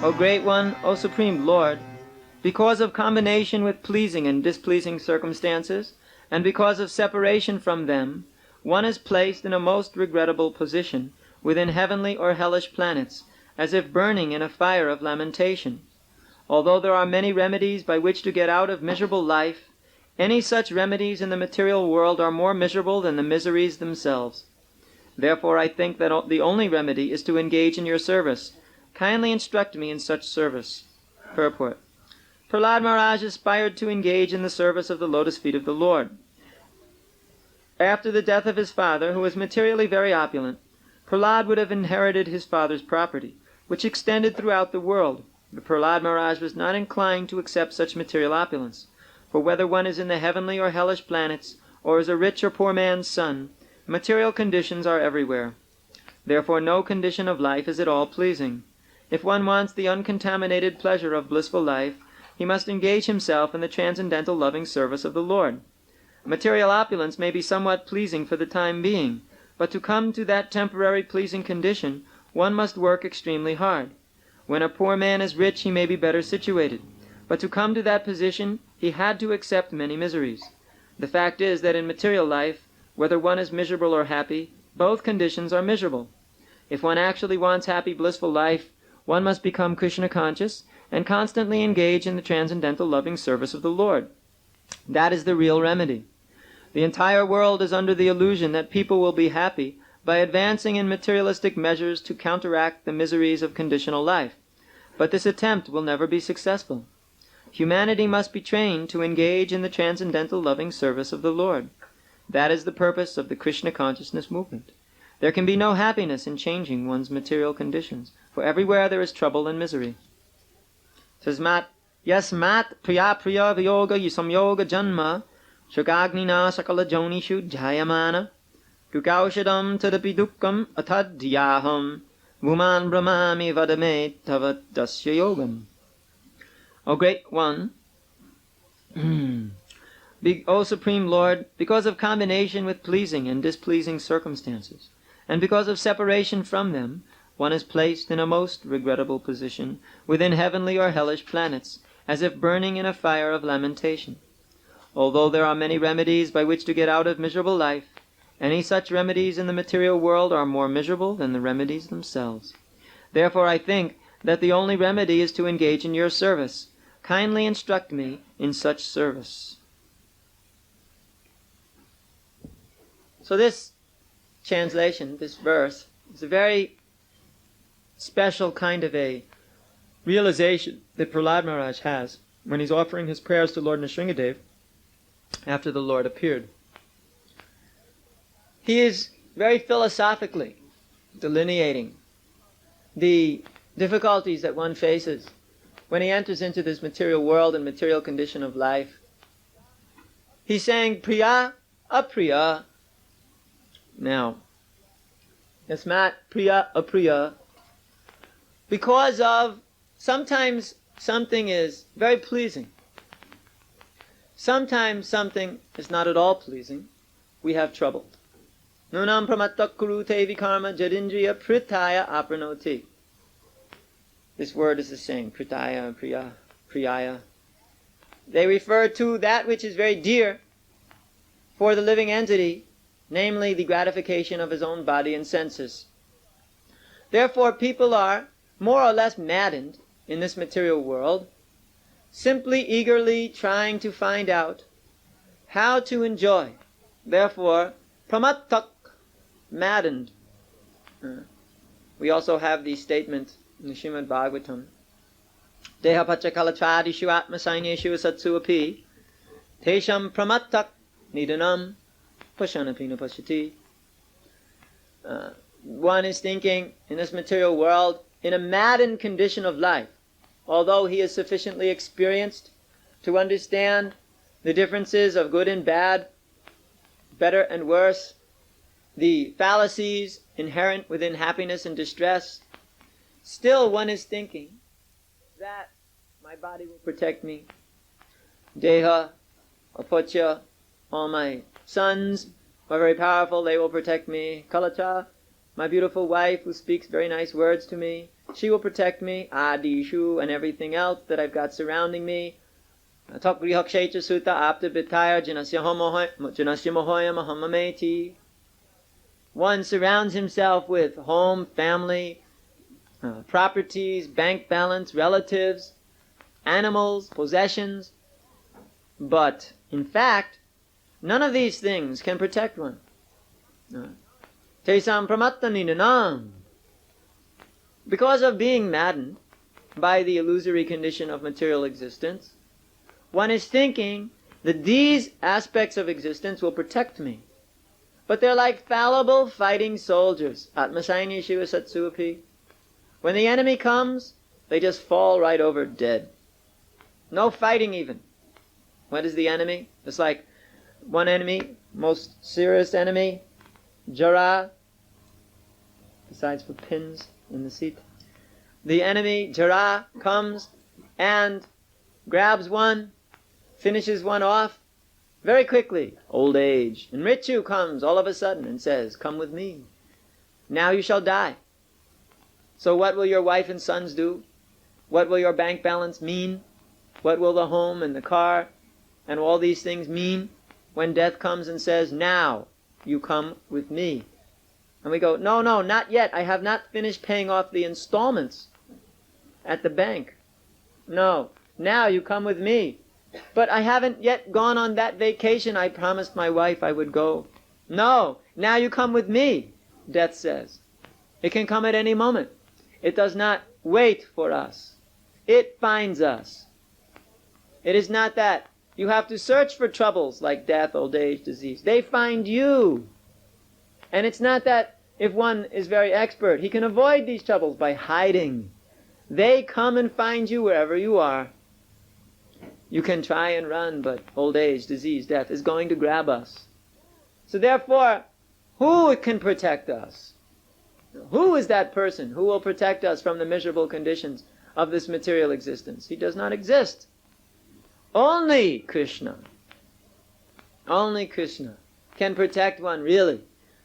O Great One, O Supreme Lord, because of combination with pleasing and displeasing circumstances, and because of separation from them, one is placed in a most regrettable position within heavenly or hellish planets, as if burning in a fire of lamentation. Although there are many remedies by which to get out of miserable life, any such remedies in the material world are more miserable than the miseries themselves. Therefore I think that the only remedy is to engage in your service. Kindly instruct me in such service. Purport. Prahlad Maharaj aspired to engage in the service of the lotus feet of the Lord. After the death of his father, who was materially very opulent, Prahlad would have inherited his father's property, which extended throughout the world. But Prahlad Maharaj was not inclined to accept such material opulence, for whether one is in the heavenly or hellish planets, or is a rich or poor man's son, material conditions are everywhere. Therefore no condition of life is at all pleasing. If one wants the uncontaminated pleasure of blissful life, he must engage himself in the transcendental loving service of the Lord. Material opulence may be somewhat pleasing for the time being, but to come to that temporary pleasing condition, one must work extremely hard. When a poor man is rich, he may be better situated, but to come to that position, he had to accept many miseries. The fact is that in material life, whether one is miserable or happy, both conditions are miserable. If one actually wants happy, blissful life, one must become Krishna conscious and constantly engage in the transcendental loving service of the Lord. That is the real remedy. The entire world is under the illusion that people will be happy by advancing in materialistic measures to counteract the miseries of conditional life. But this attempt will never be successful. Humanity must be trained to engage in the transcendental loving service of the Lord. That is the purpose of the Krishna consciousness movement. There can be no happiness in changing one's material conditions, for everywhere there is trouble and misery. Tasmat yasmat priya priya viyoga yusamyoga janma shagagnina sakala jonishu jayamana dukaushadam tadapi dukkam atadhyaham vuman brahmami vadame tava dasya yogam. O Great One, O Supreme Lord, because of combination with pleasing and displeasing circumstances, and because of separation from them, one is placed in a most regrettable position within heavenly or hellish planets, as if burning in a fire of lamentation. Although there are many remedies by which to get out of miserable life, any such remedies in the material world are more miserable than the remedies themselves. Therefore I think that the only remedy is to engage in your service. Kindly instruct me in such service. So this translation, this verse, is a very special kind of a realization that Prahlad Maharaj has when he's offering his prayers to Lord Nrsingadev after the Lord appeared. He is very philosophically delineating the difficulties that one faces when he enters into this material world and material condition of life. He's saying priya, apriya. Now, yasmat priya, apriya. Because of sometimes something is very pleasing. Sometimes something is not at all pleasing. We have trouble. Nunam pramatta kurute vikarma jadindriya pritaya apranoti. This word is the same, pritaya and priyaya. They refer to that which is very dear for the living entity, namely the gratification of his own body and senses. Therefore people are more or less maddened in this material world, simply eagerly trying to find out how to enjoy. Therefore, pramattak, maddened. We also have the statement in the Srimad Bhagavatam, Deha pachakalatradishu atmasaineshu satsu api tesham pramattak nidanam pashanapina pasati. One is thinking in this material world in a maddened condition of life, although he is sufficiently experienced to understand the differences of good and bad, better and worse, the fallacies inherent within happiness and distress. Still one is thinking that my body will protect me. Deha, Apacha, all my sons are very powerful, they will protect me. Kalata, my beautiful wife who speaks very nice words to me, she will protect me, Adishu, and everything else that I've got surrounding me. Tokrihokshecha sutta apta bitaya janasya mohoya mahamameti. One surrounds himself with home, family, properties, bank balance, relatives, animals, possessions. But, in fact, none of these things can protect one. Tesam pramattaninanam. Because of being maddened by the illusory condition of material existence, one is thinking that these aspects of existence will protect me. But they're like fallible fighting soldiers. Atmasayini Shiva Satsuapi. When the enemy comes, they just fall right over dead. No fighting even. What is the enemy? It's like one enemy, most serious enemy, Jara, besides for pins in the seat. The enemy, Jara, comes and grabs one, finishes one off very quickly. Old age. And Mrityu comes all of a sudden and says, come with me. Now you shall die. So what will your wife and sons do? What will your bank balance mean? What will the home and the car and all these things mean when death comes and says, now you come with me? And we go, no, not yet. I have not finished paying off the installments at the bank. No, now you come with me. But I haven't yet gone on that vacation I promised my wife I would go. No, now you come with me, death says. It can come at any moment. It does not wait for us. It finds us. It is not that you have to search for troubles like death, old age, disease. They find you. And it's not that if one is very expert, he can avoid these troubles by hiding. They come and find you wherever you are. You can try and run, but old age, disease, death is going to grab us. So therefore, who can protect us? Who is that person who will protect us from the miserable conditions of this material existence? He does not exist. Only Krishna. Only Krishna can protect one really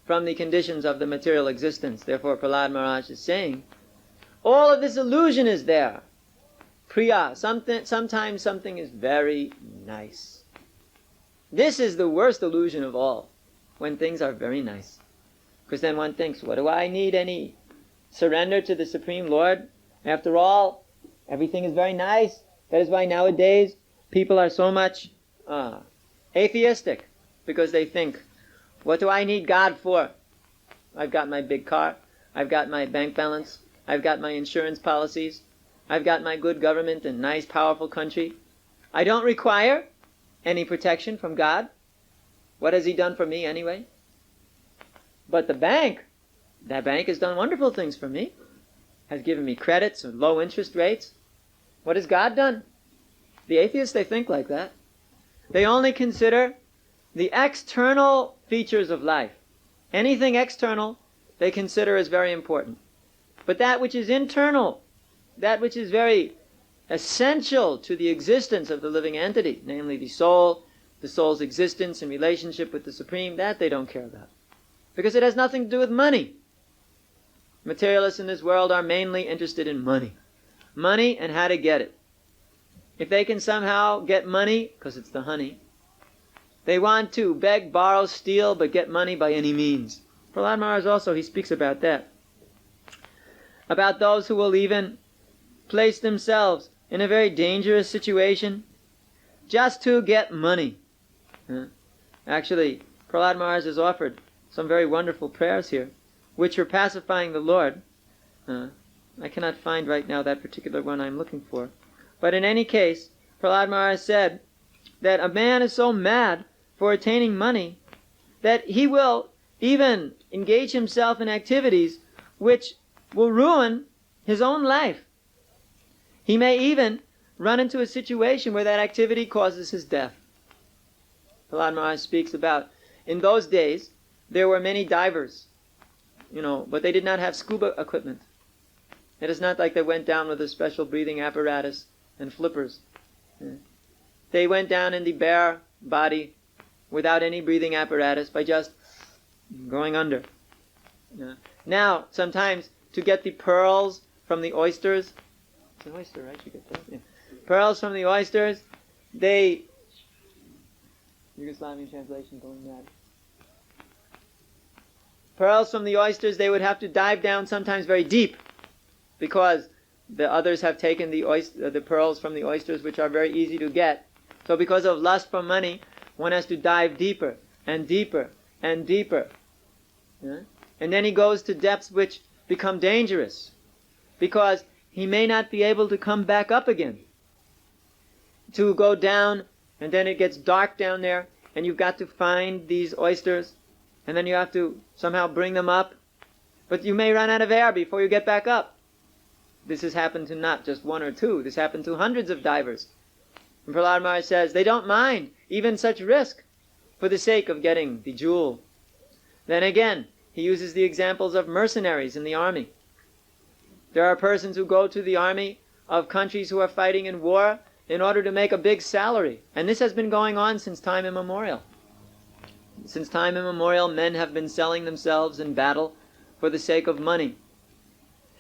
from the conditions of the material existence. Therefore Prahlad Maharaj is saying, all of this illusion is there. Priya, sometimes something is very nice. This is the worst illusion of all, when things are very nice. Because then one thinks, what do I need any surrender to the Supreme Lord? After all, everything is very nice. That is why nowadays people are so much atheistic, because they think, what do I need God for? I've got my big car, I've got my bank balance, I've got my insurance policies, I've got my good government and nice powerful country. I don't require any protection from God. What has He done for me anyway? But the bank, that bank has done wonderful things for me. Has given me credits or low interest rates. What has God done? The atheists, they think like that. They only consider the external features of life. Anything external, they consider as very important. But that which is internal, that which is very essential to the existence of the living entity, namely the soul's existence in relationship with the Supreme, that they don't care about. Because it has nothing to do with money. Materialists in this world are mainly interested in money. Money and how to get it. If they can somehow get money, because it's the honey, they want to beg, borrow, steal, but get money by any means. Prahlad Maharaj also, he speaks about that. About those who will even place themselves in a very dangerous situation just to get money. Actually, Prahlad Maharaj has offered some very wonderful prayers here, which are pacifying the Lord. I cannot find right now that particular one I'm looking for. But in any case, Prahlad Maharaj said that a man is so mad for attaining money that he will even engage himself in activities which will ruin his own life. He may even run into a situation where that activity causes his death. Prahlad Maharaj speaks about, in those days, there were many divers, but they did not have scuba equipment. It is not like they went down with a special breathing apparatus and flippers. They went down in the bare body without any breathing apparatus by just going under. Now, sometimes to get the pearls from the oysters. It's an oyster, right? You get that? Yeah. Pearls from the oysters. They... Yugoslavian translation going mad. Pearls from the oysters, they would have to dive down sometimes very deep, because the others have taken the pearls from the oysters, which are very easy to get. So because of lust for money, one has to dive deeper and deeper and deeper. Yeah? And then he goes to depths which become dangerous, because he may not be able to come back up again. To go down, and then it gets dark down there, and you've got to find these oysters, and then you have to somehow bring them up. But you may run out of air before you get back up. This has happened to not just one or two. This happened to hundreds of divers. And Prahlad Maharaj says they don't mind even such risk for the sake of getting the jewel. Then again, he uses the examples of mercenaries in the army. There are persons who go to the army of countries who are fighting in war in order to make a big salary. And this has been going on since time immemorial. Since time immemorial, men have been selling themselves in battle for the sake of money.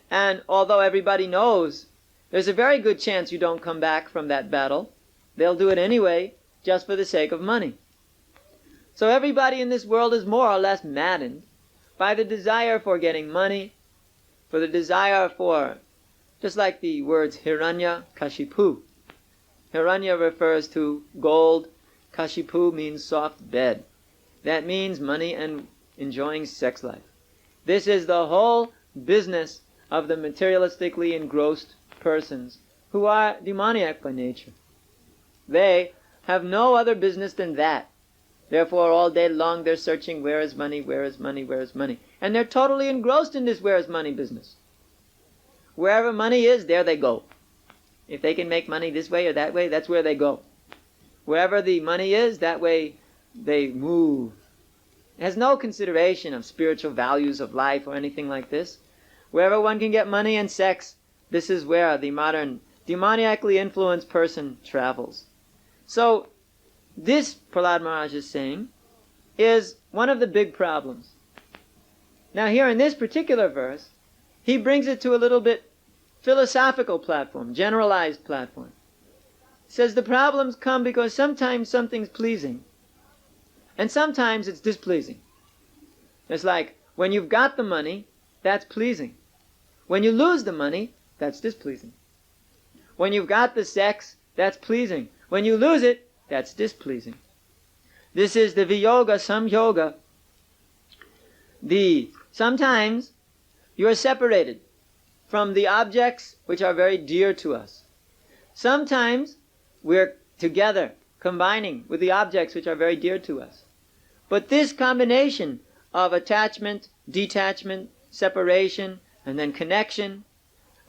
And although everybody knows there's a very good chance you don't come back from that battle, they'll do it anyway just for the sake of money. So everybody in this world is more or less maddened by the desire for getting money, for the desire for, just like the words Hiranya, Kashipu. Hiranya refers to gold, Kashipu means soft bed. That means money and enjoying sex life. This is the whole business of the materialistically engrossed persons who are demoniac by nature. They have no other business than that. Therefore, all day long they're searching, where is money, where is money, where is money? And they're totally engrossed in this where is money business. Wherever money is, there they go. If they can make money this way or that way, that's where they go. Wherever the money is, that way they move. It has no consideration of spiritual values of life or anything like this. Wherever one can get money and sex, this is where the modern demoniacally influenced person travels. So, this, Prahlad Maharaj is saying, is one of the big problems. Now here in this particular verse, he brings it to a little bit philosophical platform, generalized platform. He says the problems come because sometimes something's pleasing, and sometimes it's displeasing. It's like, when you've got the money, that's pleasing. When you lose the money, that's displeasing. When you've got the sex, that's pleasing. When you lose it, that's displeasing. This is the viyoga samyoga. Sometimes you're separated from the objects which are very dear to us. Sometimes we're together, combining with the objects which are very dear to us. But this combination of attachment, detachment, separation, and then connection,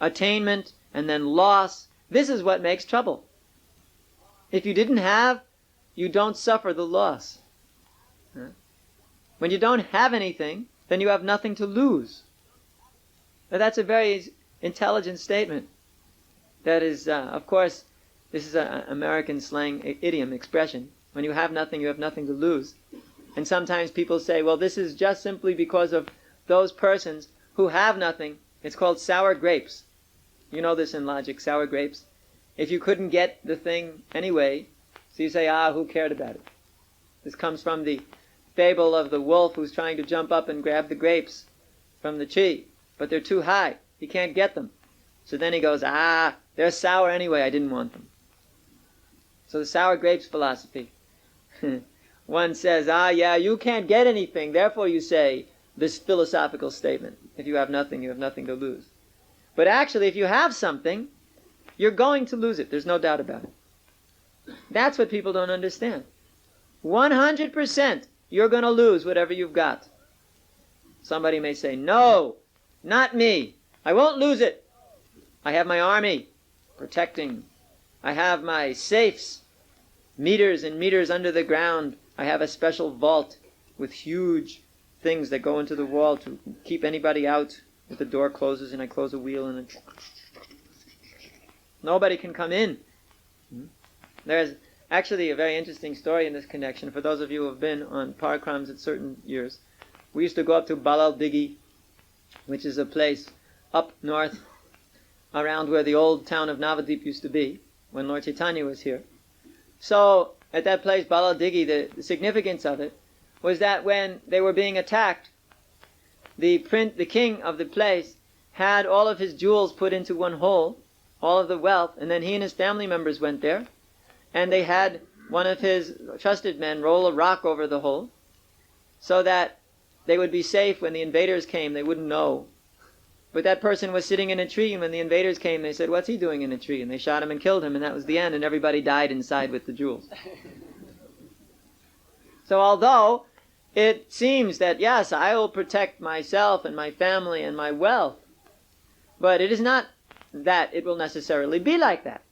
attainment, and then loss, this is what makes trouble. If you didn't have, you don't suffer the loss. When you don't have anything, then you have nothing to lose. Now that's a very intelligent statement. That is, of course, this is an American slang idiom expression. When you have nothing to lose. And sometimes people say, well, this is just simply because of those persons who have nothing. It's called sour grapes. You know this in logic, sour grapes. If you couldn't get the thing anyway, so you say, who cared about it? This comes from the fable of the wolf who's trying to jump up and grab the grapes from the tree, but they're too high. He can't get them. So then he goes, they're sour anyway, I didn't want them. So the sour grapes philosophy. One says, you can't get anything, therefore you say this philosophical statement. If you have nothing to lose. But actually, if you have something, you're going to lose it. There's no doubt about it. That's what people don't understand. 100% you're going to lose whatever you've got. Somebody may say, no, not me. I won't lose it. I have my army protecting. I have my safes, meters and meters under the ground. I have a special vault with huge things that go into the wall to keep anybody out. If the door closes and I close a wheel and then nobody can come in. There's actually a very interesting story in this connection. For those of you who have been on parikrams at certain years, we used to go up to Balal Digi, which is a place up north around where the old town of Navadvip used to be, when Lord Chaitanya was here. So, at that place, Baladigi, the significance of it was that when they were being attacked, the king of the place had all of his jewels put into one hole, all of the wealth, and then he and his family members went there, and they had one of his trusted men roll a rock over the hole, so that they would be safe when the invaders came, they wouldn't know. But that person was sitting in a tree, and when the invaders came, they said, "What's he doing in a tree?" And they shot him and killed him, and that was the end, and everybody died inside with the jewels. So although it seems that, yes, I will protect myself and my family and my wealth, but it is not that it will necessarily be like that.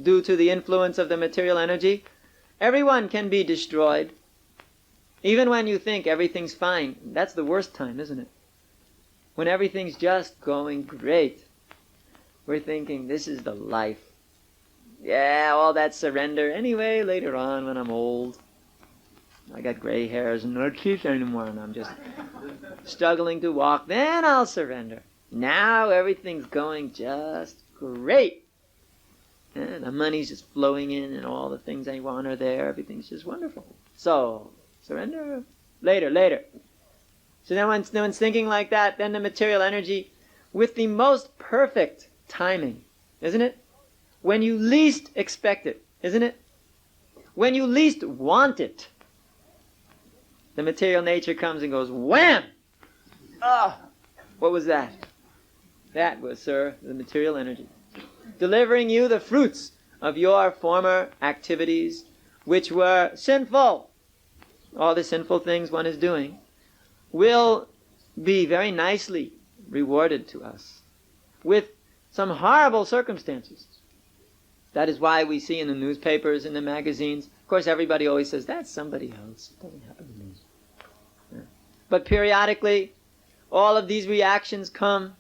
Due to the influence of the material energy, everyone can be destroyed. Even when you think everything's fine, that's the worst time, isn't it? When everything's just going great, we're thinking, this is the life. Yeah, all that surrender. Anyway, later on when I'm old, I got gray hairs and no teeth anymore, and I'm just struggling to walk, then I'll surrender. Now everything's going just great. And the money's just flowing in, and all the things I want are there. Everything's just wonderful. So, surrender later. So then when one's thinking like that, then the material energy, with the most perfect timing, isn't it? When you least expect it, isn't it? When you least want it, the material nature comes and goes, wham! Ah, what was that? That was, sir, the material energy. Delivering you the fruits of your former activities, which were sinful. All the sinful things one is doing will be very nicely rewarded to us with some horrible circumstances. That is why we see in the newspapers, in the magazines, of course everybody always says, that's somebody else, it doesn't happen to me. Yeah. But periodically, all of these reactions come,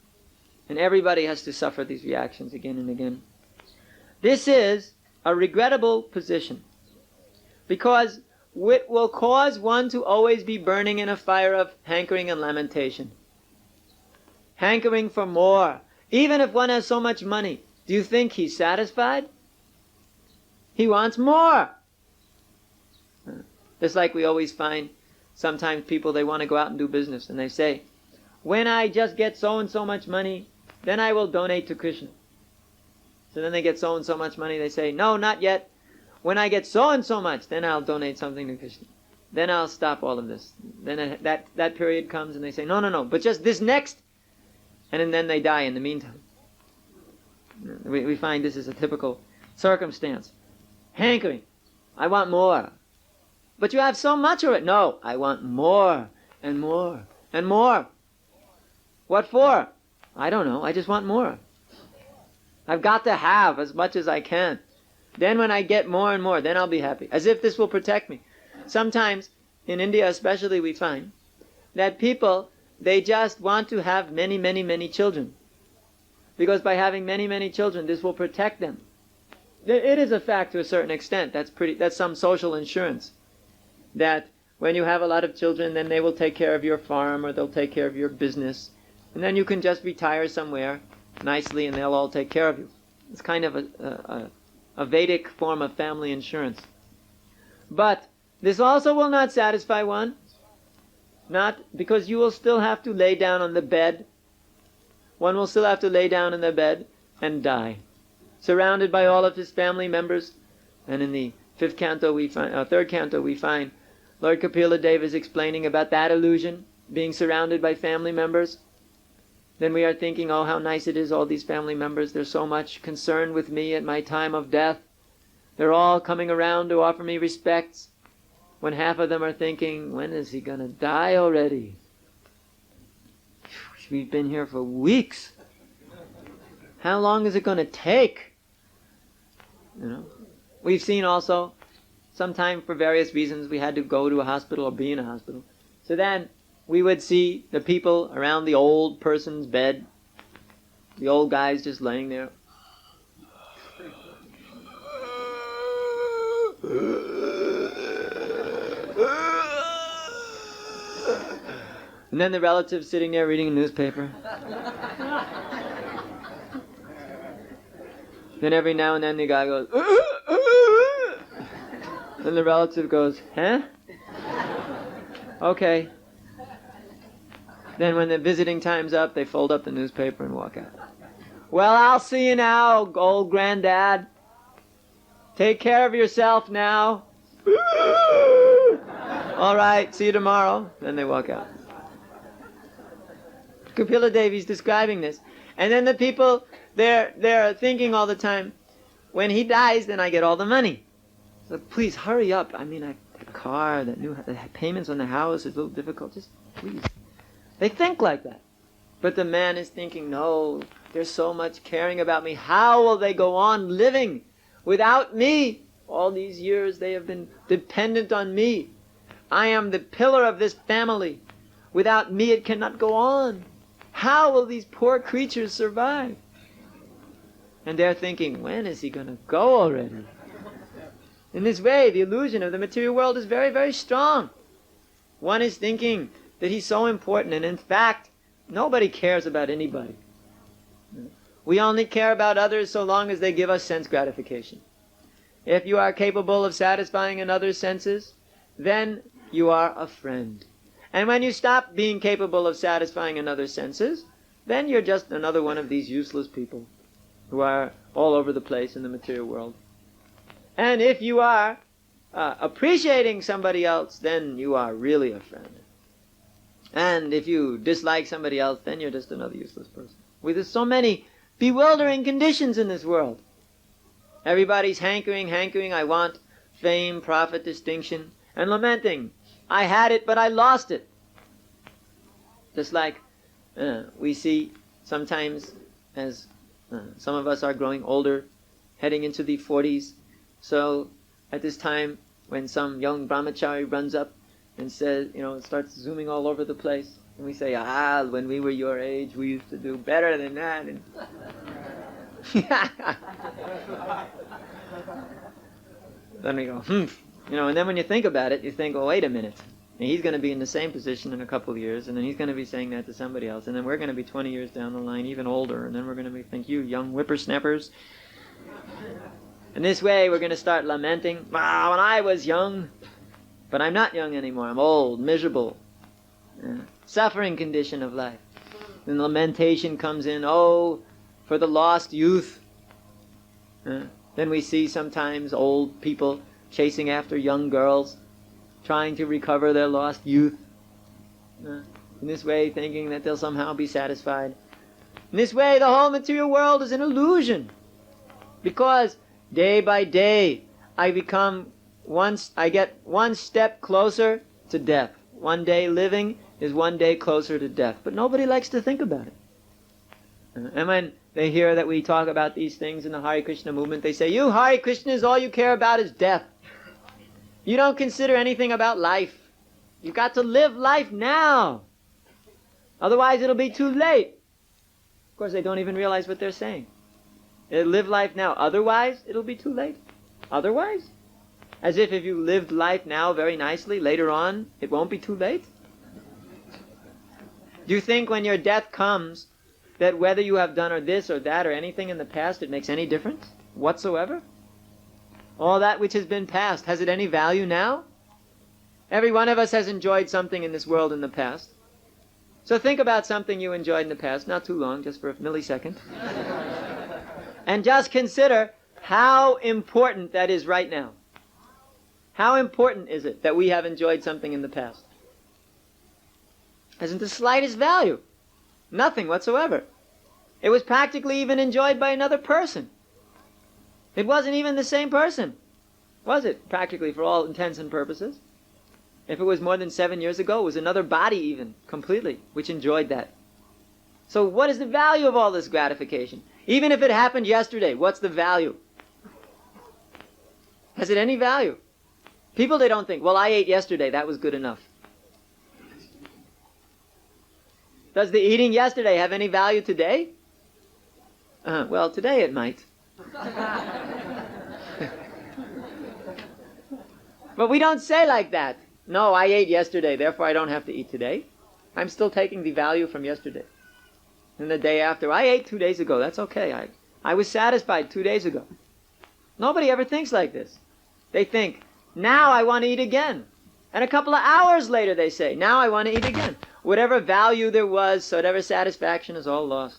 and everybody has to suffer these reactions again and again. This is a regrettable position, because it will cause one to always be burning in a fire of hankering and lamentation. Hankering for more. Even if one has so much money, do you think he's satisfied? He wants more. Just like we always find, sometimes people, they want to go out and do business, and they say, when I just get so and so much money, then I will donate to Krishna. So then they get so and so much money, they say, no, not yet. When I get so and so much, then I'll donate something to Krishna. Then I'll stop all of this. Then that period comes and they say, no, but just this next. And then they die in the meantime. We find this is a typical circumstance. Hankering. I want more. But you have so much of it. No, I want more and more and more. What for? I don't know. I just want more. I've got to have as much as I can. Then when I get more and more, then I'll be happy. As if this will protect me. Sometimes, in India especially, we find that people, they just want to have many, many, many children. Because by having many, many children, this will protect them. It is a fact to a certain extent. That's some social insurance. That when you have a lot of children, then they will take care of your farm, or they'll take care of your business. And then you can just retire somewhere nicely and they'll all take care of you. It's kind of a Vedic form of family insurance. But this also will not satisfy one. Not because you will still have to lay down on the bed. One will still have to lay down in the bed and die, surrounded by all of his family members. And in the third canto we find Lord Kapila Dev is explaining about that illusion, being surrounded by family members. Then we are thinking, oh, how nice it is, all these family members. They're so much concerned with me at my time of death. They're all coming around to offer me respects. When half of them are thinking, when is he going to die already? We've been here for weeks. How long is it going to take? We've seen also, sometime for various reasons, we had to go to a hospital or be in a hospital. So then we would see the people around the old person's bed, the old guy's just laying there. And then the relatives sitting there reading a newspaper. Then every now and then the guy goes, and the relative goes, huh? Okay. Then when the visiting time's up, they fold up the newspaper and walk out. Well, I'll see you now, old granddad. Take care of yourself now. All right, see you tomorrow. Then they walk out. Kapila Devi's describing this. And then the people, they're thinking all the time, when he dies, then I get all the money. So please hurry up. I mean, the car, the payments on the house is a little difficult. Just please. They think like that. But the man is thinking, no, there's so much caring about me. How will they go on living without me? All these years they have been dependent on me. I am the pillar of this family. Without me it cannot go on. How will these poor creatures survive? And they're thinking, when is he going to go already? In this way, the illusion of the material world is very, very strong. One is thinking that he's so important, and in fact, nobody cares about anybody. We only care about others so long as they give us sense gratification. If you are capable of satisfying another's senses, then you are a friend. And when you stop being capable of satisfying another's senses, then you're just another one of these useless people who are all over the place in the material world. And if you are appreciating somebody else, then you are really a friend. And if you dislike somebody else, then you're just another useless person. There's so many bewildering conditions in this world. Everybody's hankering, I want fame, profit, distinction, and lamenting, I had it, but I lost it. Just like we see sometimes as some of us are growing older, heading into the 40s. So at this time, when some young brahmachari runs up and says, starts zooming all over the place, and we say, when we were your age, we used to do better than that. And then we go, and then when you think about it, you think, well, wait a minute. And he's going to be in the same position in a couple of years, and then he's going to be saying that to somebody else, and then we're going to be 20 years down the line, even older, and then we're going to think, you young whippersnappers. And this way, we're going to start lamenting, when I was young, but I'm not young anymore. I'm old, miserable, suffering condition of life. Then lamentation comes in, for the lost youth. Then we see sometimes old people chasing after young girls, trying to recover their lost youth. In this way, thinking that they'll somehow be satisfied. In this way, the whole material world is an illusion. Because day by day, I get one step closer to death. One day living is one day closer to death. But nobody likes to think about it. And when they hear that we talk about these things in the Hare Krishna movement, they say, you Hare Krishnas, all you care about is death. You don't consider anything about life. You've got to live life now. Otherwise it'll be too late. Of course, they don't even realize what they're saying. Live life now. Otherwise, it'll be too late. Otherwise? As if you lived life now very nicely, later on, it won't be too late? Do you think when your death comes, that whether you have done or this or that or anything in the past, it makes any difference whatsoever? All that which has been past, has it any value now? Every one of us has enjoyed something in this world in the past. So think about something you enjoyed in the past, not too long, just for a millisecond. And just consider how important that is right now. How important is it that we have enjoyed something in the past? Hasn't the slightest value. Nothing whatsoever. It was practically even enjoyed by another person. It wasn't even the same person, was it? Practically, for all intents and purposes. If it was more than 7 years ago, it was another body even, completely, which enjoyed that. So what is the value of all this gratification? Even if it happened yesterday, what's the value? Has it any value? People, they don't think, well, I ate yesterday, that was good enough. Does the eating yesterday have any value today? Well, today it might. But we don't say like that. No, I ate yesterday, therefore I don't have to eat today. I'm still taking the value from yesterday. And the day after, I ate 2 days ago, that's okay. I was satisfied 2 days ago. Nobody ever thinks like this. They think, now I want to eat again. And a couple of hours later they say, now I want to eat again. Whatever value there was, whatever satisfaction is all lost.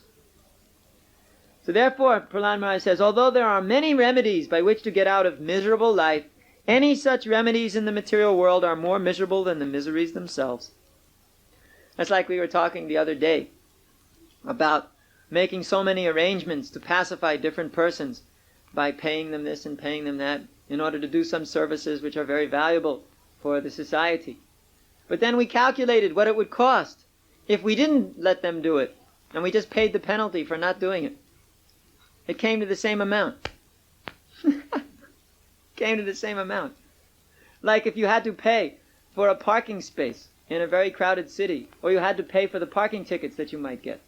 So therefore, Prahlad Maharaj says, although there are many remedies by which to get out of miserable life, any such remedies in the material world are more miserable than the miseries themselves. That's like we were talking the other day about making so many arrangements to pacify different persons by paying them this and paying them that in order to do some services which are very valuable for the society. But then we calculated what it would cost if we didn't let them do it and we just paid the penalty for not doing it. It came to the same amount. Came to the same amount. Like if you had to pay for a parking space in a very crowded city, or you had to pay for the parking tickets that you might get.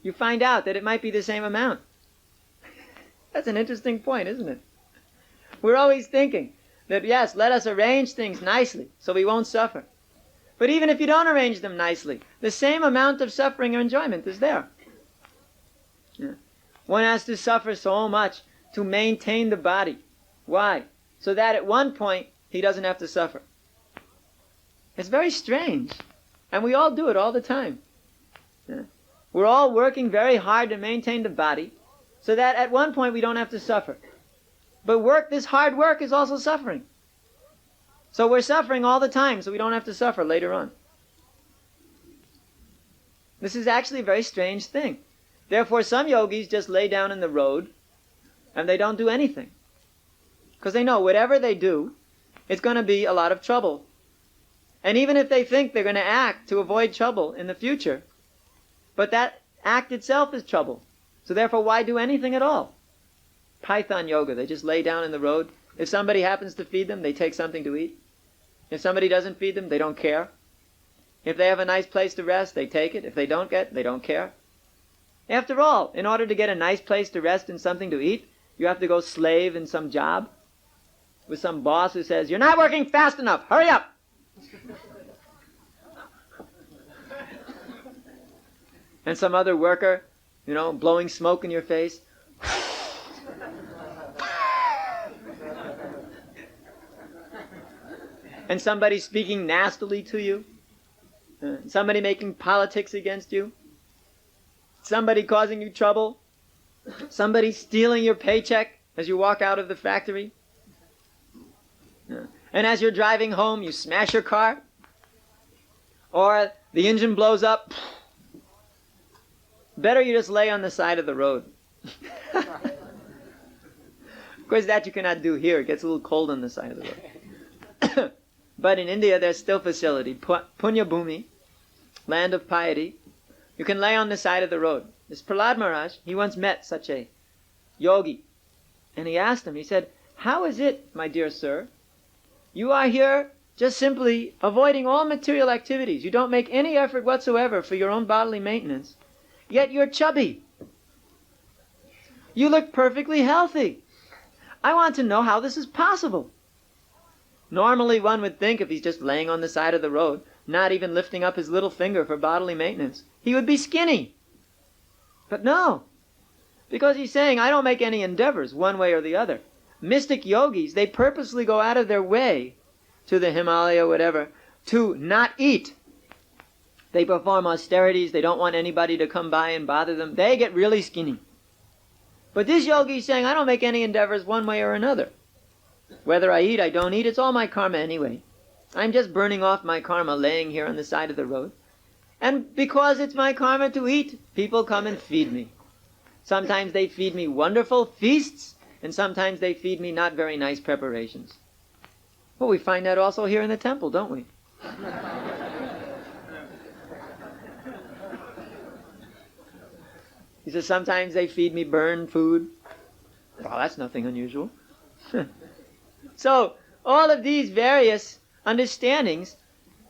You find out that it might be the same amount. That's an interesting point, isn't it? We're always thinking that, yes, let us arrange things nicely so we won't suffer. But even if you don't arrange them nicely, the same amount of suffering or enjoyment is there. Yeah. One has to suffer so much to maintain the body. Why? So that at one point he doesn't have to suffer. It's very strange. And we all do it all the time. Yeah. We're all working very hard to maintain the body so that at one point we don't have to suffer. But this hard work is also suffering. So we're suffering all the time so we don't have to suffer later on. This is actually a very strange thing. Therefore, some yogis just lay down in the road and they don't do anything. Because they know whatever they do, it's going to be a lot of trouble. And even if they think they're going to act to avoid trouble in the future, but that act itself is trouble. So therefore, why do anything at all? Python yoga, they just lay down in the road. If somebody happens to feed them, they take something to eat. If somebody doesn't feed them, they don't care. If they have a nice place to rest, they take it. If they don't they don't care. After all, in order to get a nice place to rest and something to eat, you have to go slave in some job with some boss who says, you're not working fast enough, hurry up! And some other worker, blowing smoke in your face. And somebody speaking nastily to you. Somebody making politics against you. Somebody causing you trouble. Somebody stealing your paycheck as you walk out of the factory. And as you're driving home, you smash your car. Or the engine blows up. Better you just lay on the side of the road. Of course, that you cannot do here. It gets a little cold on the side of the road. But in India, there's still facility. Punya Bhumi, land of piety. You can lay on the side of the road. This Prahlad Maharaj, he once met such a yogi. And he asked him, he said, how is it, my dear sir, you are here just simply avoiding all material activities. You don't make any effort whatsoever for your own bodily maintenance. Yet you're chubby. You look perfectly healthy. I want to know how this is possible. Normally one would think if he's just laying on the side of the road, not even lifting up his little finger for bodily maintenance, he would be skinny. But no, because he's saying, I don't make any endeavors one way or the other. Mystic yogis, they purposely go out of their way to the Himalaya, whatever, to not eat. They perform austerities. They don't want anybody to come by and bother them. They get really skinny. But this yogi is saying, I don't make any endeavors one way or another. Whether I eat, I don't eat, it's all my karma anyway. I'm just burning off my karma laying here on the side of the road. And because it's my karma to eat, people come and feed me. Sometimes they feed me wonderful feasts, and sometimes they feed me not very nice preparations. Well, we find that also here in the temple, don't we? He says, sometimes they feed me burned food. Well, that's nothing unusual. So, all of these various understandings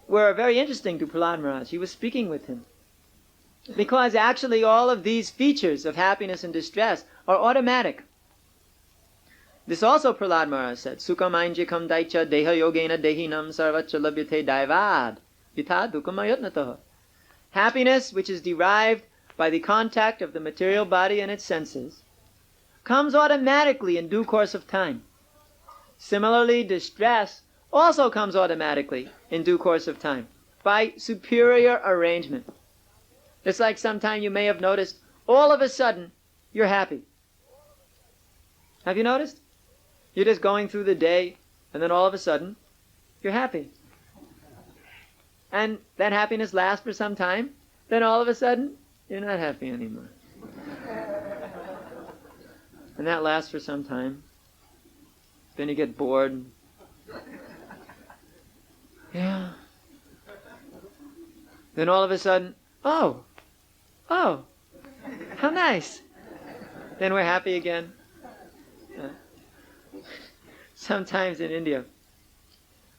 were very interesting to Prahlad Maharaj. He was speaking with him. Because actually all of these features of happiness and distress are automatic. This also Prahlad Maharaj said, Sukham ainjikam daicha deha yogena dehinam sarvacha labhyate daivad vita dukkam ayatnataha. Happiness, which is derived by the contact of the material body and its senses, comes automatically in due course of time. Similarly, distress also comes automatically in due course of time by superior arrangement. It's like sometime you may have noticed, all of a sudden, you're happy. Have you noticed? You're just going through the day, and then all of a sudden, you're happy. And that happiness lasts for some time, then all of a sudden, you're not happy anymore. And that lasts for some time. Then you get bored. Yeah. Then all of a sudden, oh, how nice. Then we're happy again. Sometimes in India,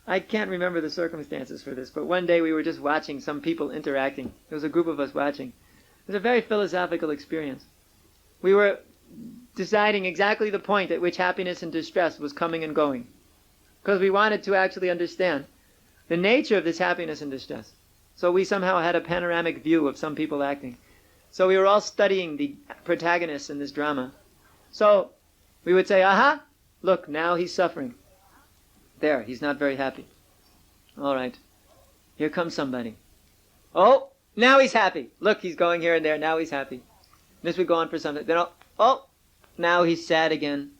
I can't remember the circumstances for this, but one day we were just watching some people interacting. There was a group of us watching. It was a very philosophical experience. We were deciding exactly the point at which happiness and distress was coming and going, because we wanted to actually understand the nature of this happiness and distress. So we somehow had a panoramic view of some people acting. So we were all studying the protagonists in this drama. So we would say, aha, look, now he's suffering. There, he's not very happy. All right, here comes somebody. Oh, now he's happy. Look, he's going here and there, now he's happy. This would go on for something. Then, oh, now he's sad again.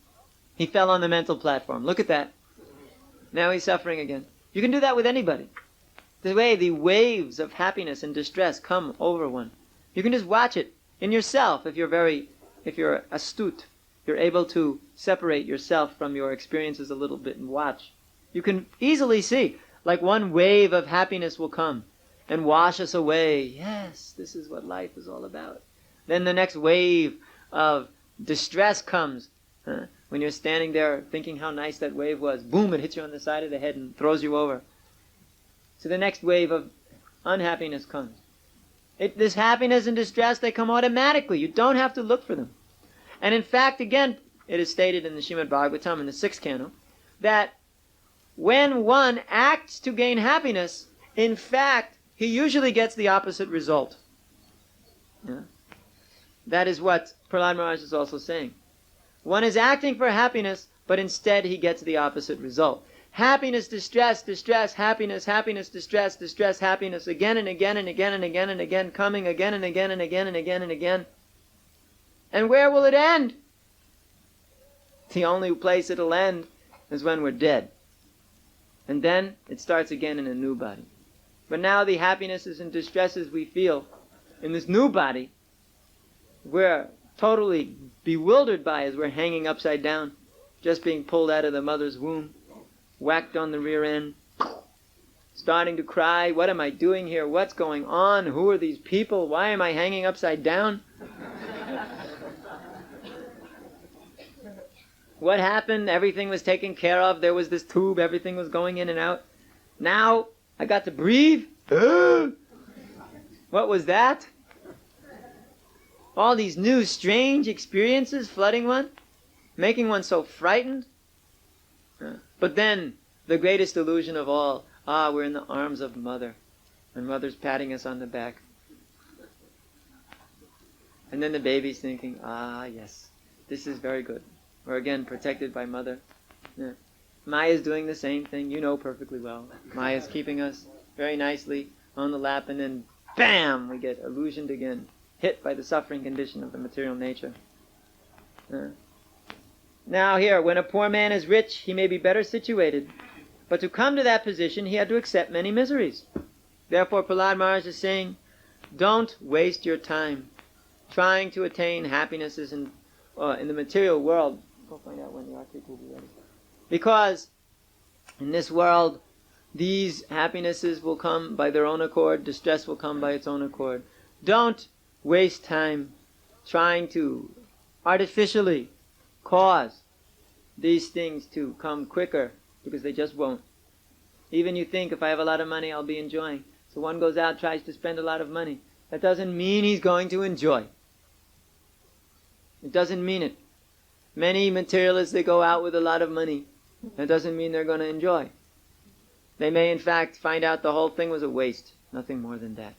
He fell on the mental platform. Look at that. Now he's suffering again. You can do that with anybody. The way the waves of happiness and distress come over one. You can just watch it in yourself if you're astute. You're able to separate yourself from your experiences a little bit and watch. You can easily see, like one wave of happiness will come and wash us away. Yes, this is what life is all about. Then the next wave of distress comes. When you're standing there thinking how nice that wave was, boom, it hits you on the side of the head and throws you over. So the next wave of unhappiness comes. This happiness and distress, they come automatically. You don't have to look for them. And in fact, again, it is stated in the Srimad Bhagavatam in the 6th canto, that when one acts to gain happiness, in fact, he usually gets the opposite result. Yeah. That is what Prahlad Maharaj is also saying. One is acting for happiness, but instead he gets the opposite result. Happiness, distress, distress, happiness, happiness, distress, distress, happiness, again and again and again and again and again, coming again and again and again and again and again. And where will it end? The only place it'll end is when we're dead. And then it starts again in a new body. But now the happinesses and distresses we feel in this new body, we're totally bewildered by as we're hanging upside down, just being pulled out of the mother's womb, whacked on the rear end, starting to cry, what am I doing here? What's going on? Who are these people? Why am I hanging upside down? What happened? Everything was taken care of. There was this tube. Everything was going in and out. Now I got to breathe. What was that? All these new strange experiences flooding one, making one so frightened. But then, the greatest illusion of all, we're in the arms of Mother, and Mother's patting us on the back. And then the baby's thinking, yes, this is very good. We're again protected by Mother. Yeah. Maya's doing the same thing, you know perfectly well. Maya's keeping us very nicely on the lap, and then, bam, we get illusioned again, hit by the suffering condition of the material nature. Now here, when a poor man is rich, he may be better situated. But to come to that position, he had to accept many miseries. Therefore, Prahlad Maharaj is saying, don't waste your time trying to attain happinesses in the material world. Go find out when the article will be ready. Because in this world, these happinesses will come by their own accord, distress will come by its own accord. Don't waste time trying to artificially cause these things to come quicker, because they just won't. Even you think, if I have a lot of money, I'll be enjoying. So one goes out, tries to spend a lot of money. That doesn't mean he's going to enjoy. It doesn't mean it. Many materialists, they go out with a lot of money. That doesn't mean they're going to enjoy. They may, in fact, find out the whole thing was a waste. Nothing more than that.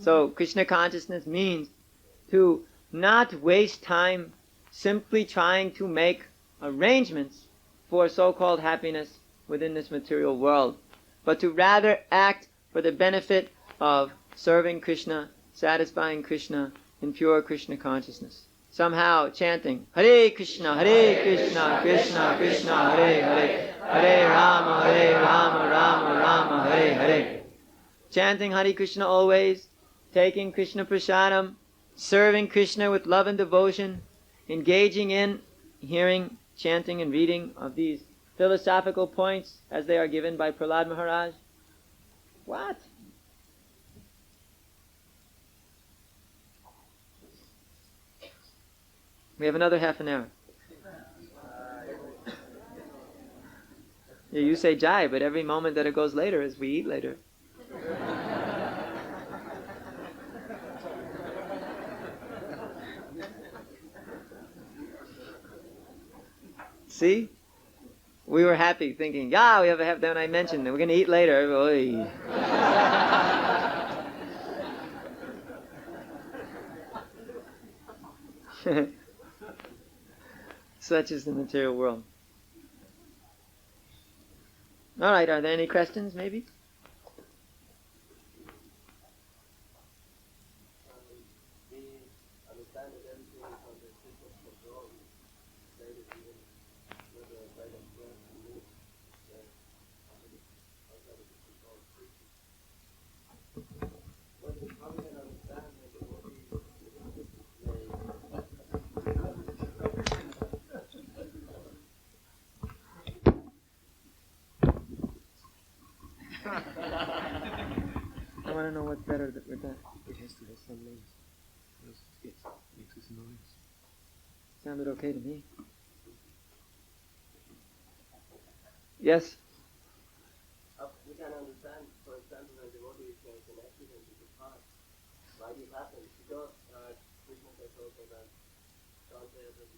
So, Krishna consciousness means to not waste time simply trying to make arrangements for so-called happiness within this material world, but to rather act for the benefit of serving Krishna, satisfying Krishna in pure Krishna consciousness. Somehow chanting Hare Krishna, Krishna Krishna, Hare Hare, Hare Rama, Rama Rama, Hare Hare. Chanting Hare Krishna always, taking Krishna prasadam, serving Krishna with love and devotion, engaging in hearing, chanting, and reading of these philosophical points as they are given by Prahlad Maharaj. What? We have another half an hour. Yeah, you say Jai, but every moment that it goes later is we eat later. See? We were happy thinking, we have a half, then I mentioned that we're going to eat later. Oy. Such is the material world. Alright, are there any questions maybe? I want to know what's better with that. It has to have some length. It makes noise. Sounded okay to me. Yes? We can understand, for example, when the devotee makes an accident with the car. Why this happens? Because Krishna says also that God says that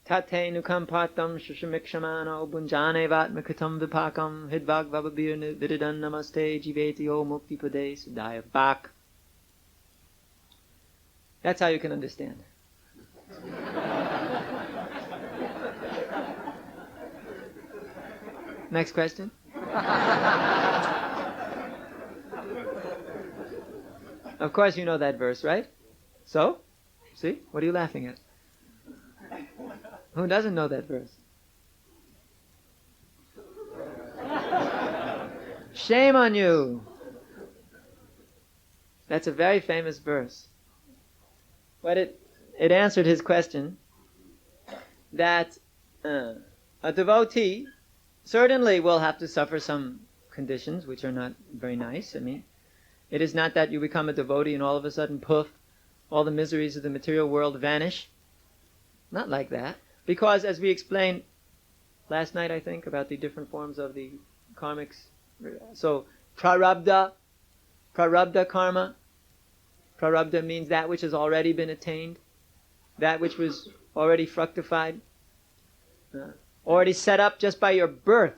Tate nukam patam shushamikshmano bunjane vatmakatam vipakam hidvag vababir vididan namaste jiveti o mukti pade sudaya bak. That's how you can understand. Next question. Of course you know that verse, right? So? See? What are you laughing at? Who doesn't know that verse? Shame on you! That's a very famous verse. But it answered his question that a devotee certainly will have to suffer some conditions which are not very nice. I mean, it is not that you become a devotee and all of a sudden, poof, all the miseries of the material world vanish. Not like that. Because as we explained last night, I think, about the different forms of the karmics. So, prarabdha karma. Prarabdha means that which has already been attained. That which was already fructified. Already set up just by your birth.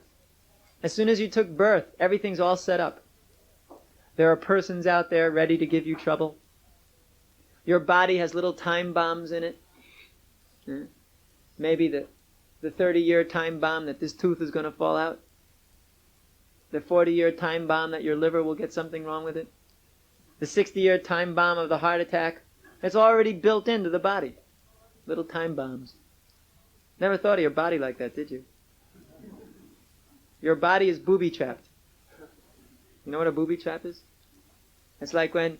As soon as you took birth, everything's all set up. There are persons out there ready to give you trouble. Your body has little time bombs in it. Maybe the 30-year time bomb that this tooth is going to fall out. The 40-year time bomb that your liver will get something wrong with it. The 60-year time bomb of the heart attack. It's already built into the body. Little time bombs. Never thought of your body like that, did you? Your body is booby-trapped. You know what a booby trap is? It's like when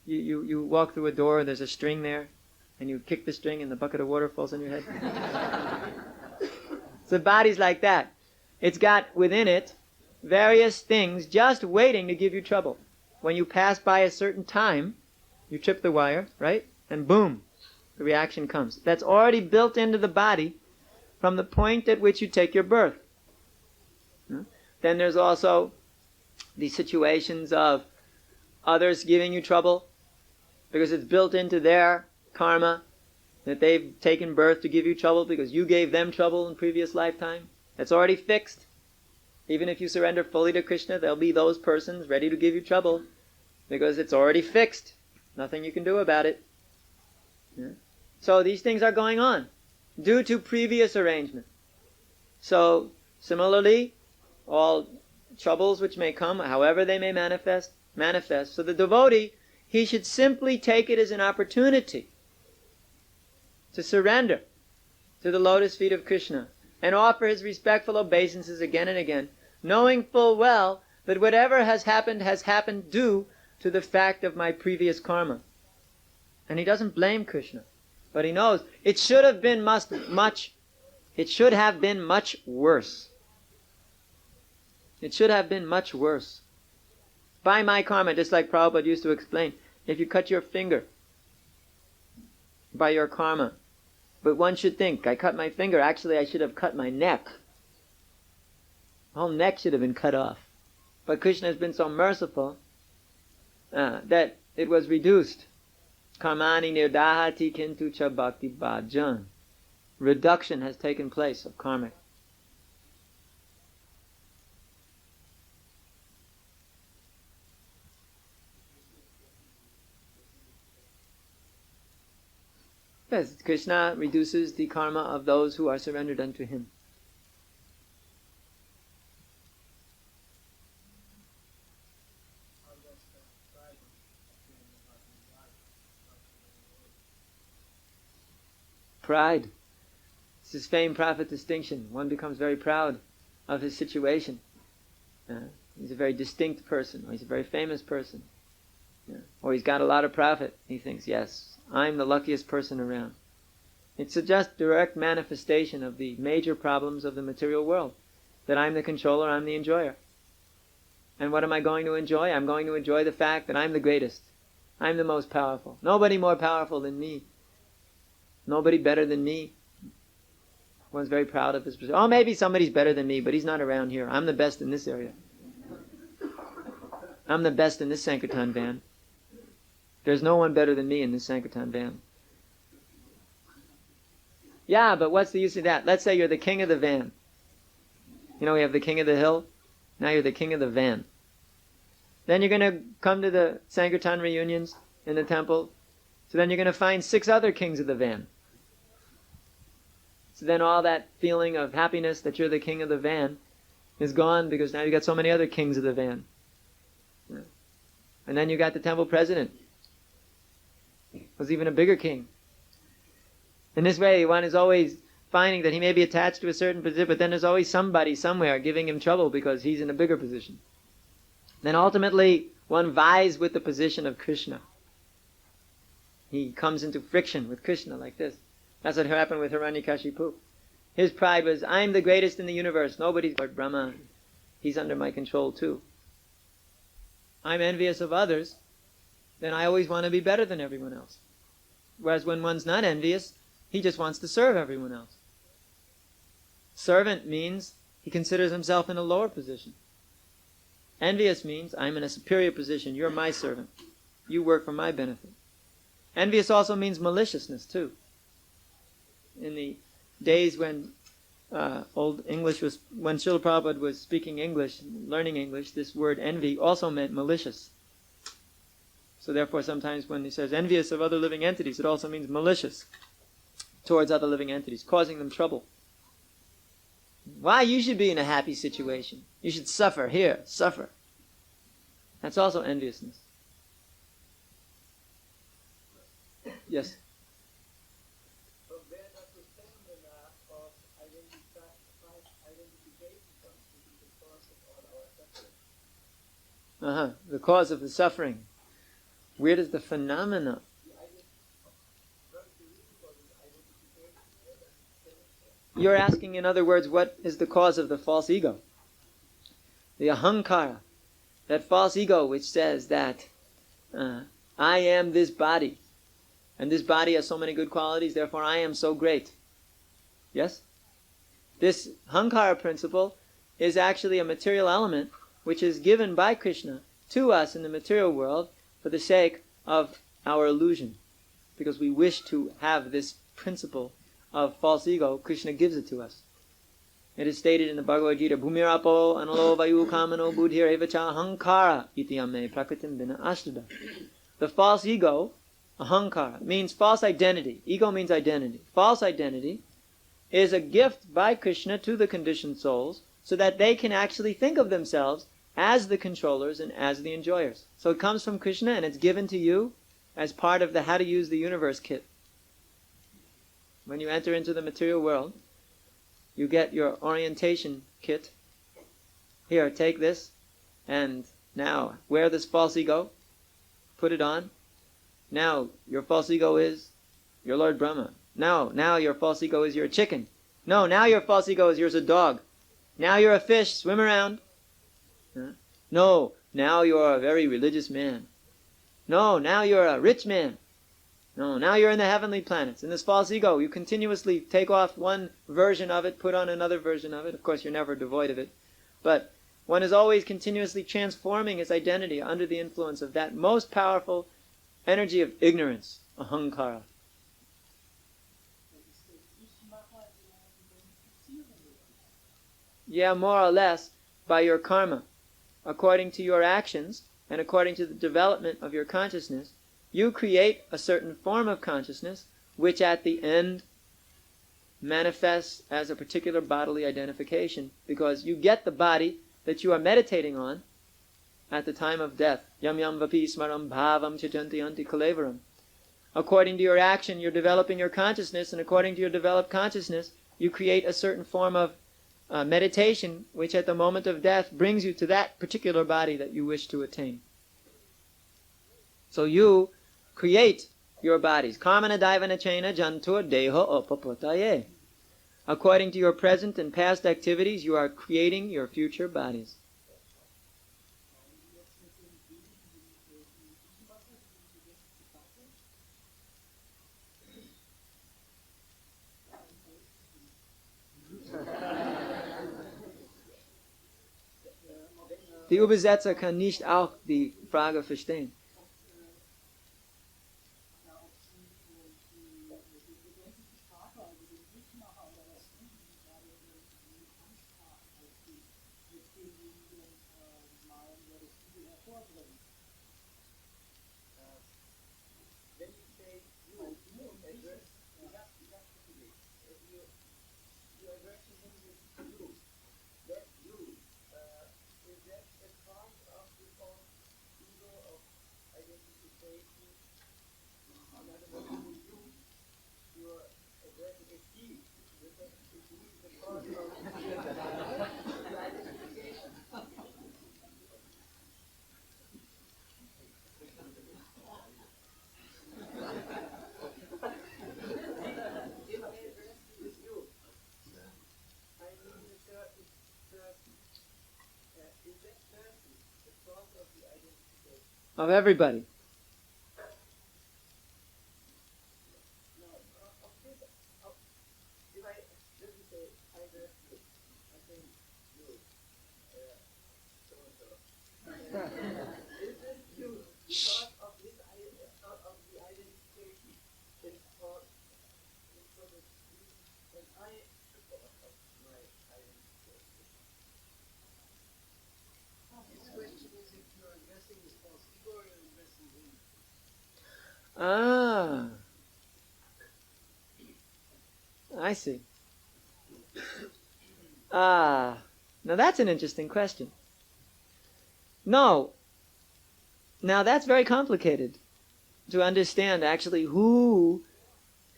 you walk through a door and there's a string there, and you kick the string and the bucket of water falls on your head. So the body's like that. It's got within it various things just waiting to give you trouble. When you pass by a certain time, you trip the wire, right? And boom, the reaction comes. That's already built into the body from the point at which you take your birth. Then there's also the situations of others giving you trouble because it's built into their karma that they've taken birth to give you trouble because you gave them trouble in previous lifetime. That's already fixed. Even if you surrender fully to Krishna, there'll be those persons ready to give you trouble, because it's already fixed. Nothing you can do about it. Yeah. So these things are going on due to previous arrangement. So similarly, all troubles which may come, however they may manifest. So the devotee, he should simply take it as an opportunity to surrender to the lotus feet of Krishna and offer his respectful obeisances again and again, knowing full well that whatever has happened due to the fact of my previous karma. And he doesn't blame Krishna, but he knows it should have been much worse. It should have been much worse. By my karma, just like Prabhupada used to explain, if you cut your finger by your karma, but one should think, I cut my finger, actually I should have cut my neck. The whole neck should have been cut off. But Krishna has been so merciful that it was reduced. Karmani nirdahati kintu cha bhakti bhajan. Reduction has taken place of karmic. Yes, Krishna reduces the karma of those who are surrendered unto him. Pride. It's his famed prophet distinction. One becomes very proud of his situation. He's a very distinct person, or he's a very famous person. Or he's got a lot of profit. He thinks, yes, I'm the luckiest person around. It's a just direct manifestation of the major problems of the material world. That I'm the controller, I'm the enjoyer. And what am I going to enjoy? I'm going to enjoy the fact that I'm the greatest. I'm the most powerful. Nobody more powerful than me. Nobody better than me. One's very proud of his position. Oh, maybe somebody's better than me, but he's not around here. I'm the best in this area. I'm the best in this Sankirtan van. There's no one better than me in this Sankirtan van. Yeah, but what's the use of that? Let's say you're the king of the van. You know, we have the king of the hill. Now you're the king of the van. Then you're going to come to the Sankirtan reunions in the temple. So then you're going to find 6 other kings of the van. So then all that feeling of happiness that you're the king of the van is gone, because now you've got so many other kings of the van. And then you got the temple president. Was even a bigger king. In this way, one is always finding that he may be attached to a certain position, but then there's always somebody somewhere giving him trouble because he's in a bigger position. Then ultimately, one vies with the position of Krishna. He comes into friction with Krishna like this. That's what happened with Hiranyakashipu. His pride was, I'm the greatest in the universe. Nobody's but Brahma. He's under my control too. I'm envious of others, then I always want to be better than everyone else. Whereas when one's not envious, he just wants to serve everyone else. Servant means he considers himself in a lower position. Envious means I'm in a superior position. You're my servant. You work for my benefit. Envious also means maliciousness too. In the days when Old English was, when Srila Prabhupada was speaking English, learning English, this word envy also meant malicious. So therefore sometimes when he says envious of other living entities, it also means malicious towards other living entities, causing them trouble. Why? You should be in a happy situation. You should suffer. Here, suffer. That's also enviousness. Yes? But where does the phenomena of identification come to be the cause of all our suffering? The cause of the suffering. Where does the phenomena? You're asking, in other words, what is the cause of the false ego? The ahankara, that false ego which says that I am this body, and this body has so many good qualities, therefore I am so great. Yes? This ahankara principle is actually a material element which is given by Krishna to us in the material world for the sake of our illusion. Because we wish to have this principle of false ego, Krishna gives it to us. It is stated in the Bhagavad Gita, Bhumirapo analo vayu kamano buddhir evacha ahankara iti ame prakritim vina astuda. The false ego, ahankara, means false identity. Ego means identity. False identity is a gift by Krishna to the conditioned souls so that they can actually think of themselves as the controllers and as the enjoyers. So it comes from Krishna and it's given to you as part of the How to Use the Universe kit. When you enter into the material world, you get your orientation kit. Here, take this, and now wear this false ego. Put it on. Now your false ego is your Lord Brahma. Now your false ego is you're a chicken. No, now your false ego is you're a dog. Now you're a fish, swim around. No, now you're a very religious man. No, now you're a rich man. No, now you're in the heavenly planets. In this false ego, you continuously take off one version of it, put on another version of it. Of course, you're never devoid of it. But one is always continuously transforming his identity under the influence of that most powerful energy of ignorance, ahankara. Yeah, more or less, by your karma. According to your actions, and according to the development of your consciousness, you create a certain form of consciousness, which at the end manifests as a particular bodily identification, because you get the body that you are meditating on at the time of death. Yam yam vapi smaram bhavam chajanti anti kalevaram. According to your action, you're developing your consciousness, and according to your developed consciousness, you create a certain form of meditation, which at the moment of death brings you to that particular body that you wish to attain. So you create your bodies. Karmana daivana chena jantur deho upapataye. According to your present and past activities, you are creating your future bodies. Die Übersetzer kann nicht auch die Frage verstehen. Of everybody. Ah, I see. Now that's an interesting question. No. Now that's very complicated to understand actually who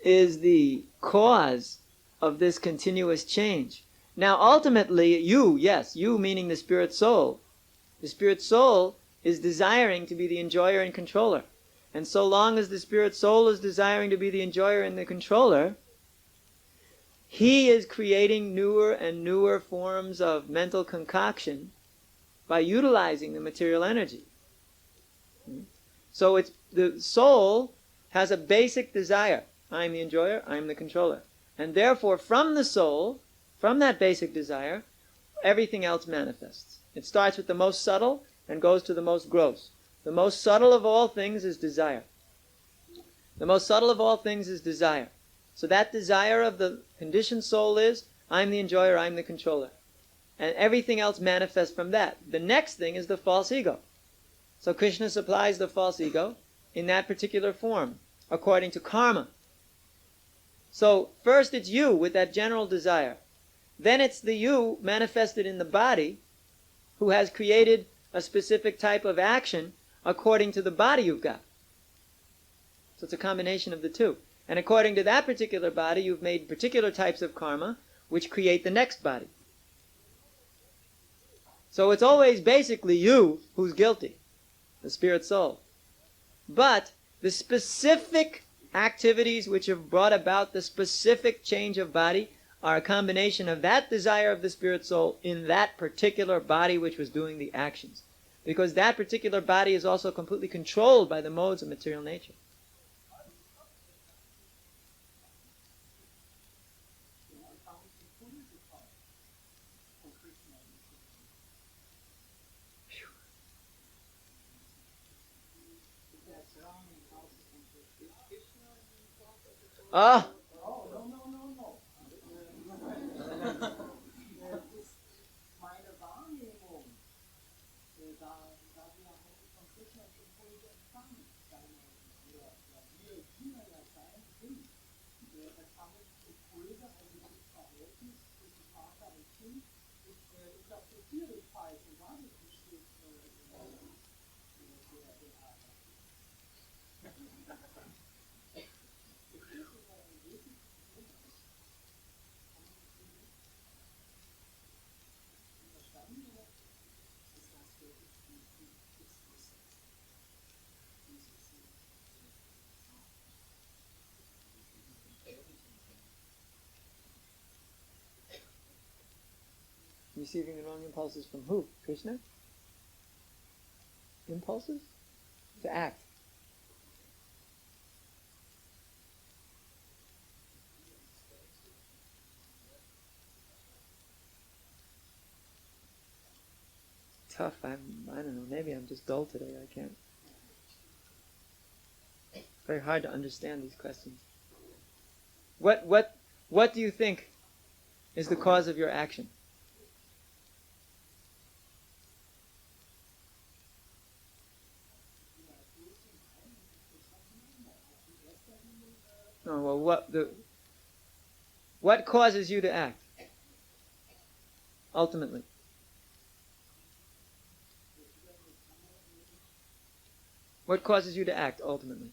is the cause of this continuous change. Now ultimately you meaning the spirit soul. The spirit soul is desiring to be the enjoyer and controller. And so long as the spirit soul is desiring to be the enjoyer and the controller, he is creating newer and newer forms of mental concoction by utilizing the material energy. So the soul has a basic desire. I'm the enjoyer, I'm the controller. And therefore from the soul, from that basic desire, everything else manifests. It starts with the most subtle and goes to the most gross. The most subtle of all things is desire. The most subtle of all things is desire. So that desire of the conditioned soul is, I'm the enjoyer, I'm the controller. And everything else manifests from that. The next thing is the false ego. So Krishna supplies the false ego in that particular form, according to karma. So first it's you with that general desire. Then it's the you manifested in the body who has created a specific type of action according to the body you've got. So it's a combination of the two. And according to that particular body, you've made particular types of karma which create the next body. So it's always basically you who's guilty, the spirit soul. But the specific activities which have brought about the specific change of body are a combination of that desire of the spirit soul in that particular body which was doing the actions. Because that particular body is also completely controlled by the modes of material nature. Oh! Receiving the wrong impulses from who? Krishna? Impulses? To act. Tough. I don't know. Maybe I'm just dull today. I can't. Very hard to understand these questions. What do you think is the cause of your action? Oh, well, what causes you to act? Ultimately. What causes you to act, ultimately?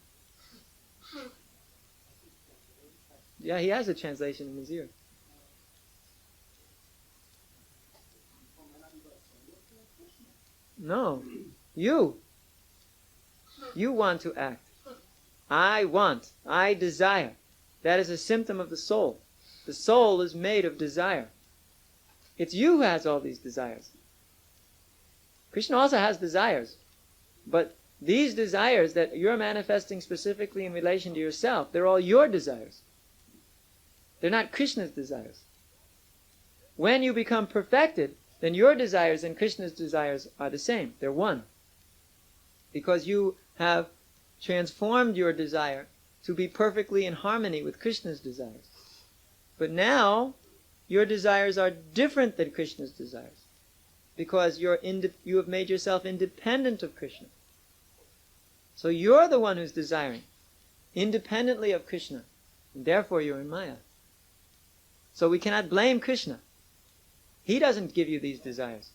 Yeah, he has a translation in his ear. No. You. You want to act. I want. I desire. That is a symptom of the soul. The soul is made of desire. It's you who has all these desires. Krishna also has desires. But these desires that you're manifesting specifically in relation to yourself, they're all your desires. They're not Krishna's desires. When you become perfected, then your desires and Krishna's desires are the same. They're one. Because you have transformed your desire to be perfectly in harmony with Krishna's desires. But now, your desires are different than Krishna's desires. Because you have made yourself independent of Krishna. So you're the one who's desiring, independently of Krishna. And therefore you're in Maya. So we cannot blame Krishna. He doesn't give you these desires.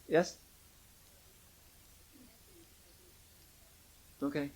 Yes? Okay.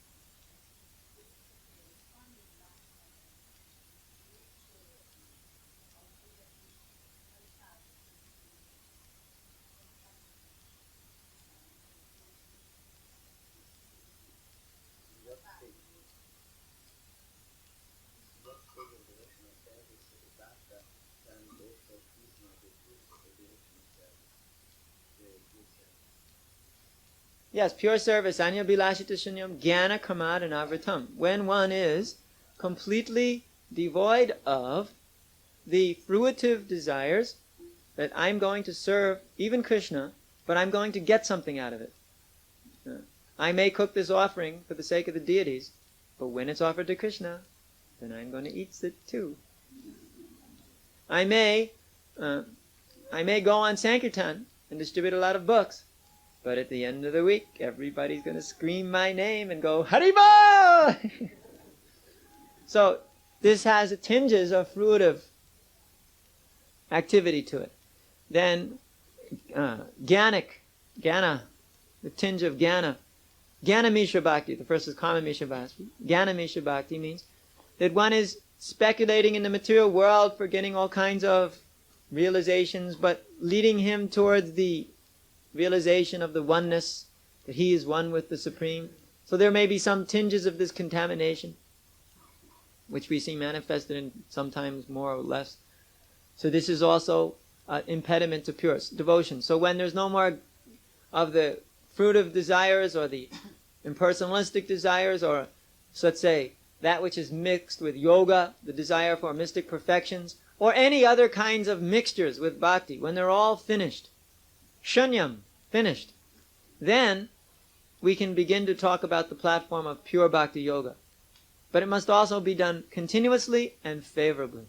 Yes, pure service, anya bilashita shunyam, jnana kramad and avritam. When one is completely devoid of the fruitive desires that I'm going to serve even Krishna, but I'm going to get something out of it. I may cook this offering for the sake of the deities, But when it's offered to Krishna, then I'm going to eat it too. I may go on Sankirtan and distribute a lot of books, but at the end of the week, everybody's going to scream my name and go, Haribol! So this has tinges of fruitive activity to it. Then Gana, the tinge of Gana. Gana Mishra Bhakti, the first is Kama Mishra Bhakti. Gana Mishra Bhakti means that one is speculating in the material world for getting all kinds of realizations, but leading him towards the realization of the oneness, that he is one with the Supreme. So there may be some tinges of this contamination, which we see manifested in sometimes more or less. So this is also an impediment to pure devotion. So when there's no more of the fruitive desires or the impersonalistic desires, or, so let's say, that which is mixed with yoga, the desire for mystic perfections, or any other kinds of mixtures with bhakti, when they're all finished, shunyam, finished, then we can begin to talk about the platform of pure bhakti yoga. But it must also be done continuously and favorably.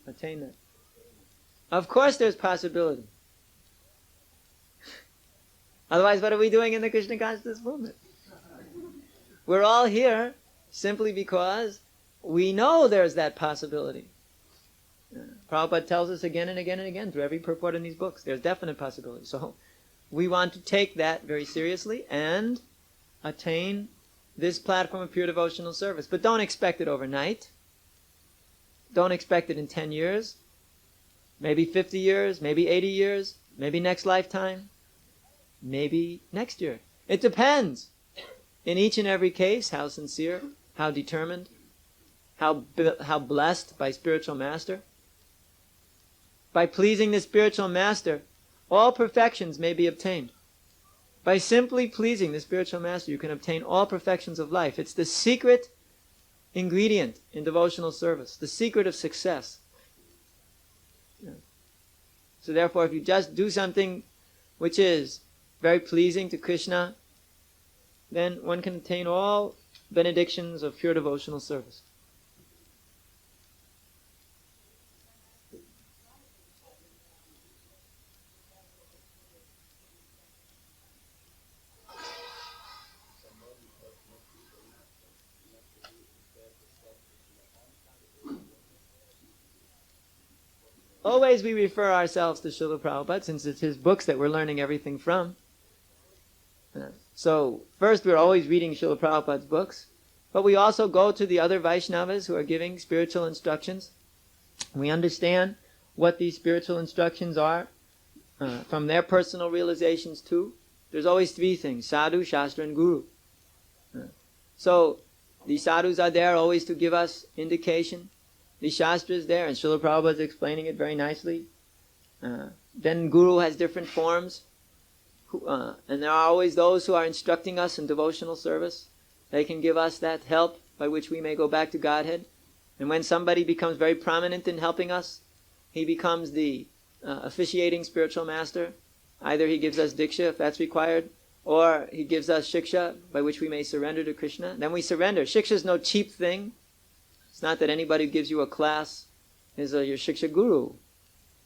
Attain that. Of course there's possibility. Otherwise, what are we doing in the Krishna consciousness movement? We're all here simply because we know there's that possibility. Prabhupada tells us again and again and again through every purport in these books, there's definite possibility. So we want to take that very seriously and attain this platform of pure devotional service. But don't expect it overnight. Don't expect it in 10 years, maybe 50 years, maybe 80 years, maybe next lifetime, maybe next year. It depends. In each and every case, how sincere, how determined, how blessed by spiritual master. By pleasing the spiritual master, all perfections may be obtained. By simply pleasing the spiritual master, you can obtain all perfections of life. It's the secret ingredient in devotional service, the secret of success. So therefore, if you just do something which is very pleasing to Krishna, then one can attain all benedictions of pure devotional service. Always we refer ourselves to Srila Prabhupada, since it's his books that we're learning everything from. So first we're always reading Srila Prabhupada's books, but we also go to the other Vaishnavas who are giving spiritual instructions. We understand what these spiritual instructions are from their personal realizations too. There's always three things: sadhu, shastra, and guru. So the sadhus are there always to give us indication. The Shastra is there, and Srila Prabhupada is explaining it very nicely. Then Guru has different forms, and there are always those who are instructing us in devotional service. They can give us that help by which we may go back to Godhead. And when somebody becomes very prominent in helping us, he becomes the officiating spiritual master. Either he gives us Diksha if that's required, or he gives us Shiksha by which we may surrender to Krishna. Then we surrender. Shiksha is no cheap thing. It's not that anybody who gives you a class is your Shiksha Guru.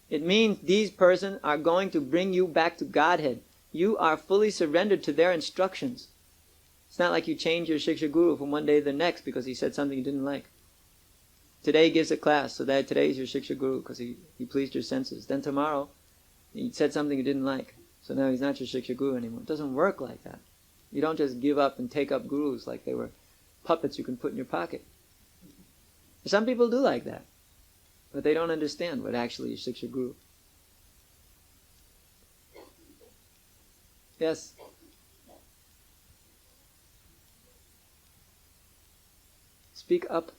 It means these persons are going to bring you back to Godhead. You are fully surrendered to their instructions. It's not like you change your Shiksha Guru from one day to the next because he said something you didn't like. Today he gives a class, so that today is your Shiksha Guru because he pleased your senses. Then tomorrow he said something you didn't like, so now he's not your Shiksha Guru anymore. It doesn't work like that. You don't just give up and take up gurus like they were puppets you can put in your pocket. Some people do like that, but they don't understand what actually is Shiksha Guru. Yes? Speak up.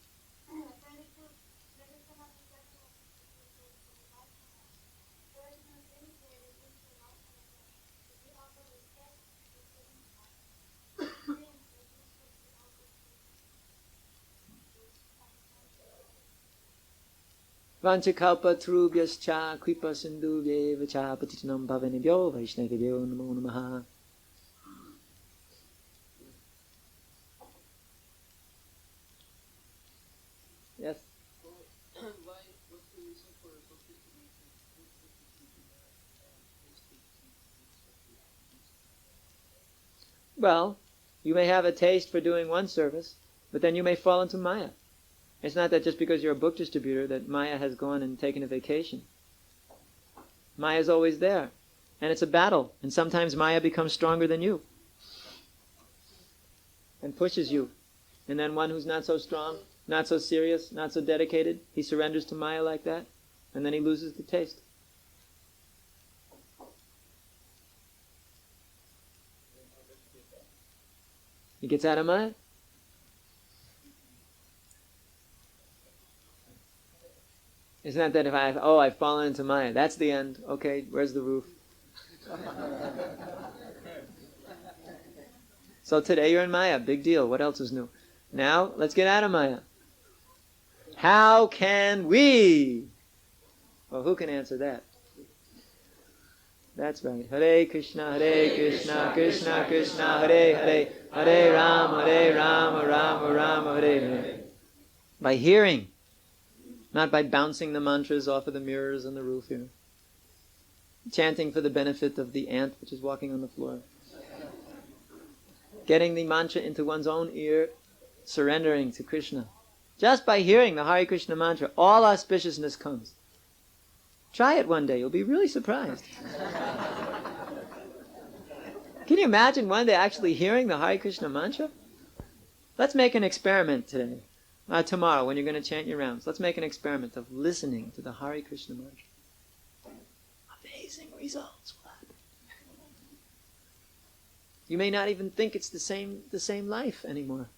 Vanchakalpa trubhyascha kripa sindhuvye vacha patitanam pavanebhyo vaishnavibhyo namo namaha. Yes? Why, what's the reason for substituting Well, you may have a taste for doing one service, but then you may fall into Maya. It's not that just because you're a book distributor that Maya has gone and taken a vacation. Maya is always there. And it's a battle. And sometimes Maya becomes stronger than you. And pushes you. And then one who's not so strong, not so serious, not so dedicated, he surrenders to Maya like that. And then he loses the taste. He gets out of Maya. It's not that if I've fallen into Maya, that's the end. Okay, where's the roof? So today you're in Maya, big deal. What else is new? Now, let's get out of Maya. How can we? Well, who can answer that? That's right. Hare Krishna, Krishna Krishna, Hare Hare, Hare Rama, Rama Rama, Hare Hare. By hearing, not by bouncing the mantras off of the mirrors on the roof here. Chanting for the benefit of the ant which is walking on the floor. Getting the mantra into one's own ear, surrendering to Krishna. Just by hearing the Hare Krishna mantra, all auspiciousness comes. Try it one day, you'll be really surprised. Can you imagine one day actually hearing the Hare Krishna mantra? Let's make an experiment today. Tomorrow, when you're going to chant your rounds, let's make an experiment of listening to the Hare Krishna mantra. Amazing results will happen. You may not even think it's the same life anymore.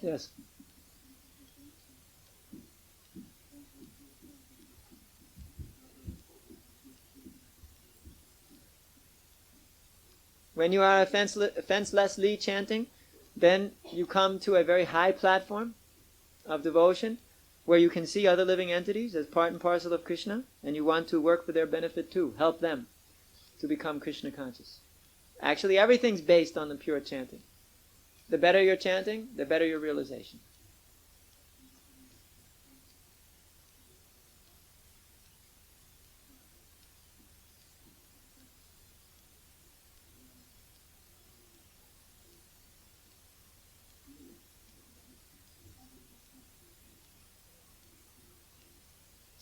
Yes. When you are offenselessly chanting, then you come to a very high platform of devotion where you can see other living entities as part and parcel of Krishna, and you want to work for their benefit too, help them to become Krishna conscious. Actually, everything's based on the pure chanting. The better you're chanting, the better your realization.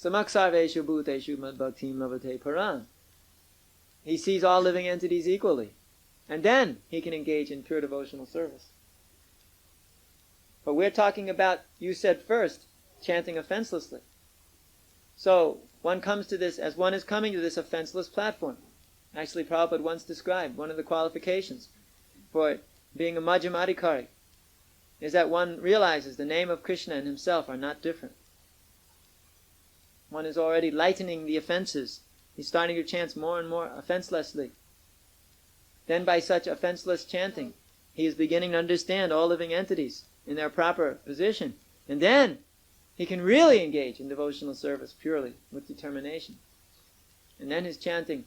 Samaksarveshu bhuteshu madbhaktim lavate paran. He sees all living entities equally. And then he can engage in pure devotional service. But we're talking about, you said first, chanting offenselessly. So, one comes to this, as one is coming to this offenseless platform. Actually, Prabhupada once described one of the qualifications for being a Madhyamadikari is that one realizes the name of Krishna and himself are not different. One is already lightening the offenses. He's starting to chant more and more offenselessly. Then by such offenseless chanting, he is beginning to understand all living entities in their proper position. And then he can really engage in devotional service purely, with determination. And then his chanting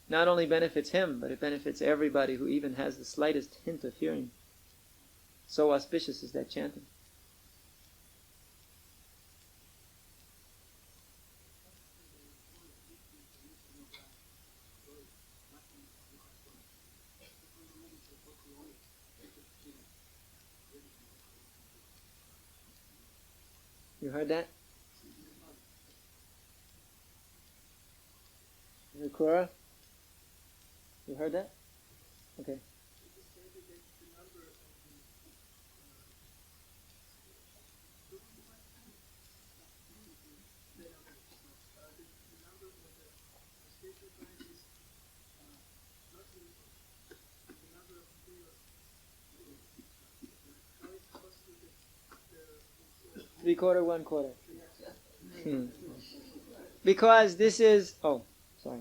not only benefits him, but it benefits everybody who even has the slightest hint of hearing. So auspicious is that chanting. You heard that? Rukura? You heard that? Okay. Three quarter, 1 quarter. Because this is... Oh, sorry.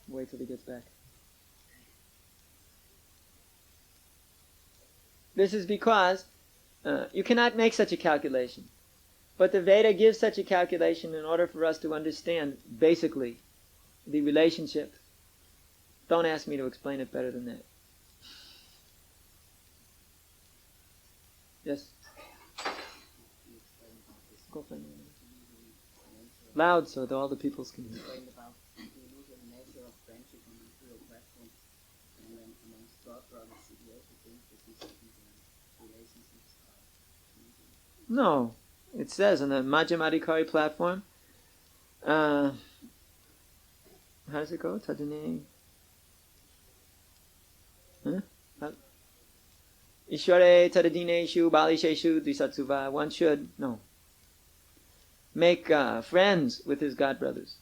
Wait till he gets back. This is because you cannot make such a calculation. But the Veda gives such a calculation in order for us to understand, basically, the relationship. Don't ask me to explain it better than that. Yes? Go for it. Loud so that all the people can hear. About the usual nature of friendship on material platforms, and then amongst God brothers, you also think that these relationships are. No. It says on the Madhyamadikari platform, how does it go? Tadane. Ishware tadadineshu balisheshu dvisatsuva. One should, make friends with his god brothers.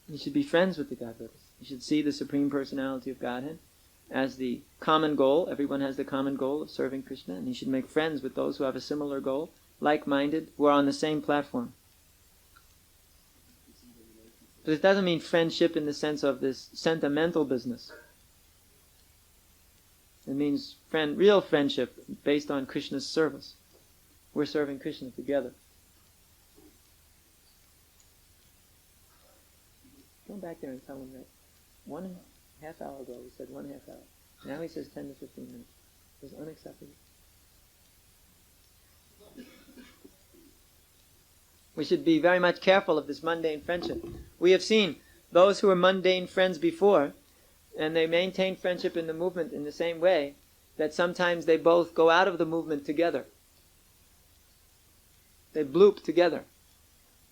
You should be friends with the god brothers. You should see the Supreme Personality of Godhead as the common goal. Everyone has the common goal of serving Krishna, and you should make friends with those who have a similar goal, like-minded, who are on the same platform. But it doesn't mean friendship in the sense of this sentimental business. It means real friendship based on Krishna's service. We're serving Krishna together. Go back there and tell him that 1.5 hour ago he said 1.5 hour. Now he says 10 to 15 minutes. It was unacceptable. We should be very much careful of this mundane friendship. We have seen those who were mundane friends before, and they maintain friendship in the movement in the same way, that sometimes they both go out of the movement together. They bloop together.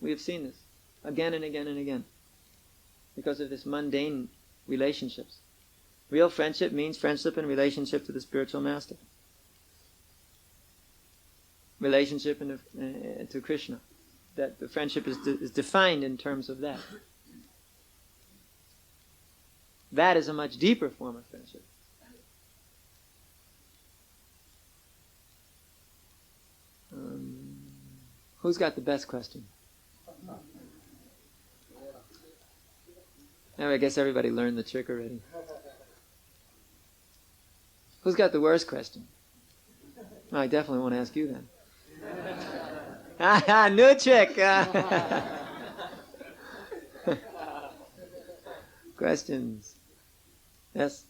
We have seen this again and again and again because of this mundane relationships. Real friendship means friendship and relationship to the spiritual master. Relationship to Krishna. That the friendship is defined in terms of that. That is a much deeper form of friendship. Who's got the best question? Now I guess everybody learned the trick already. Who's got the worst question? I definitely won't ask you then. New trick! Questions? Yes?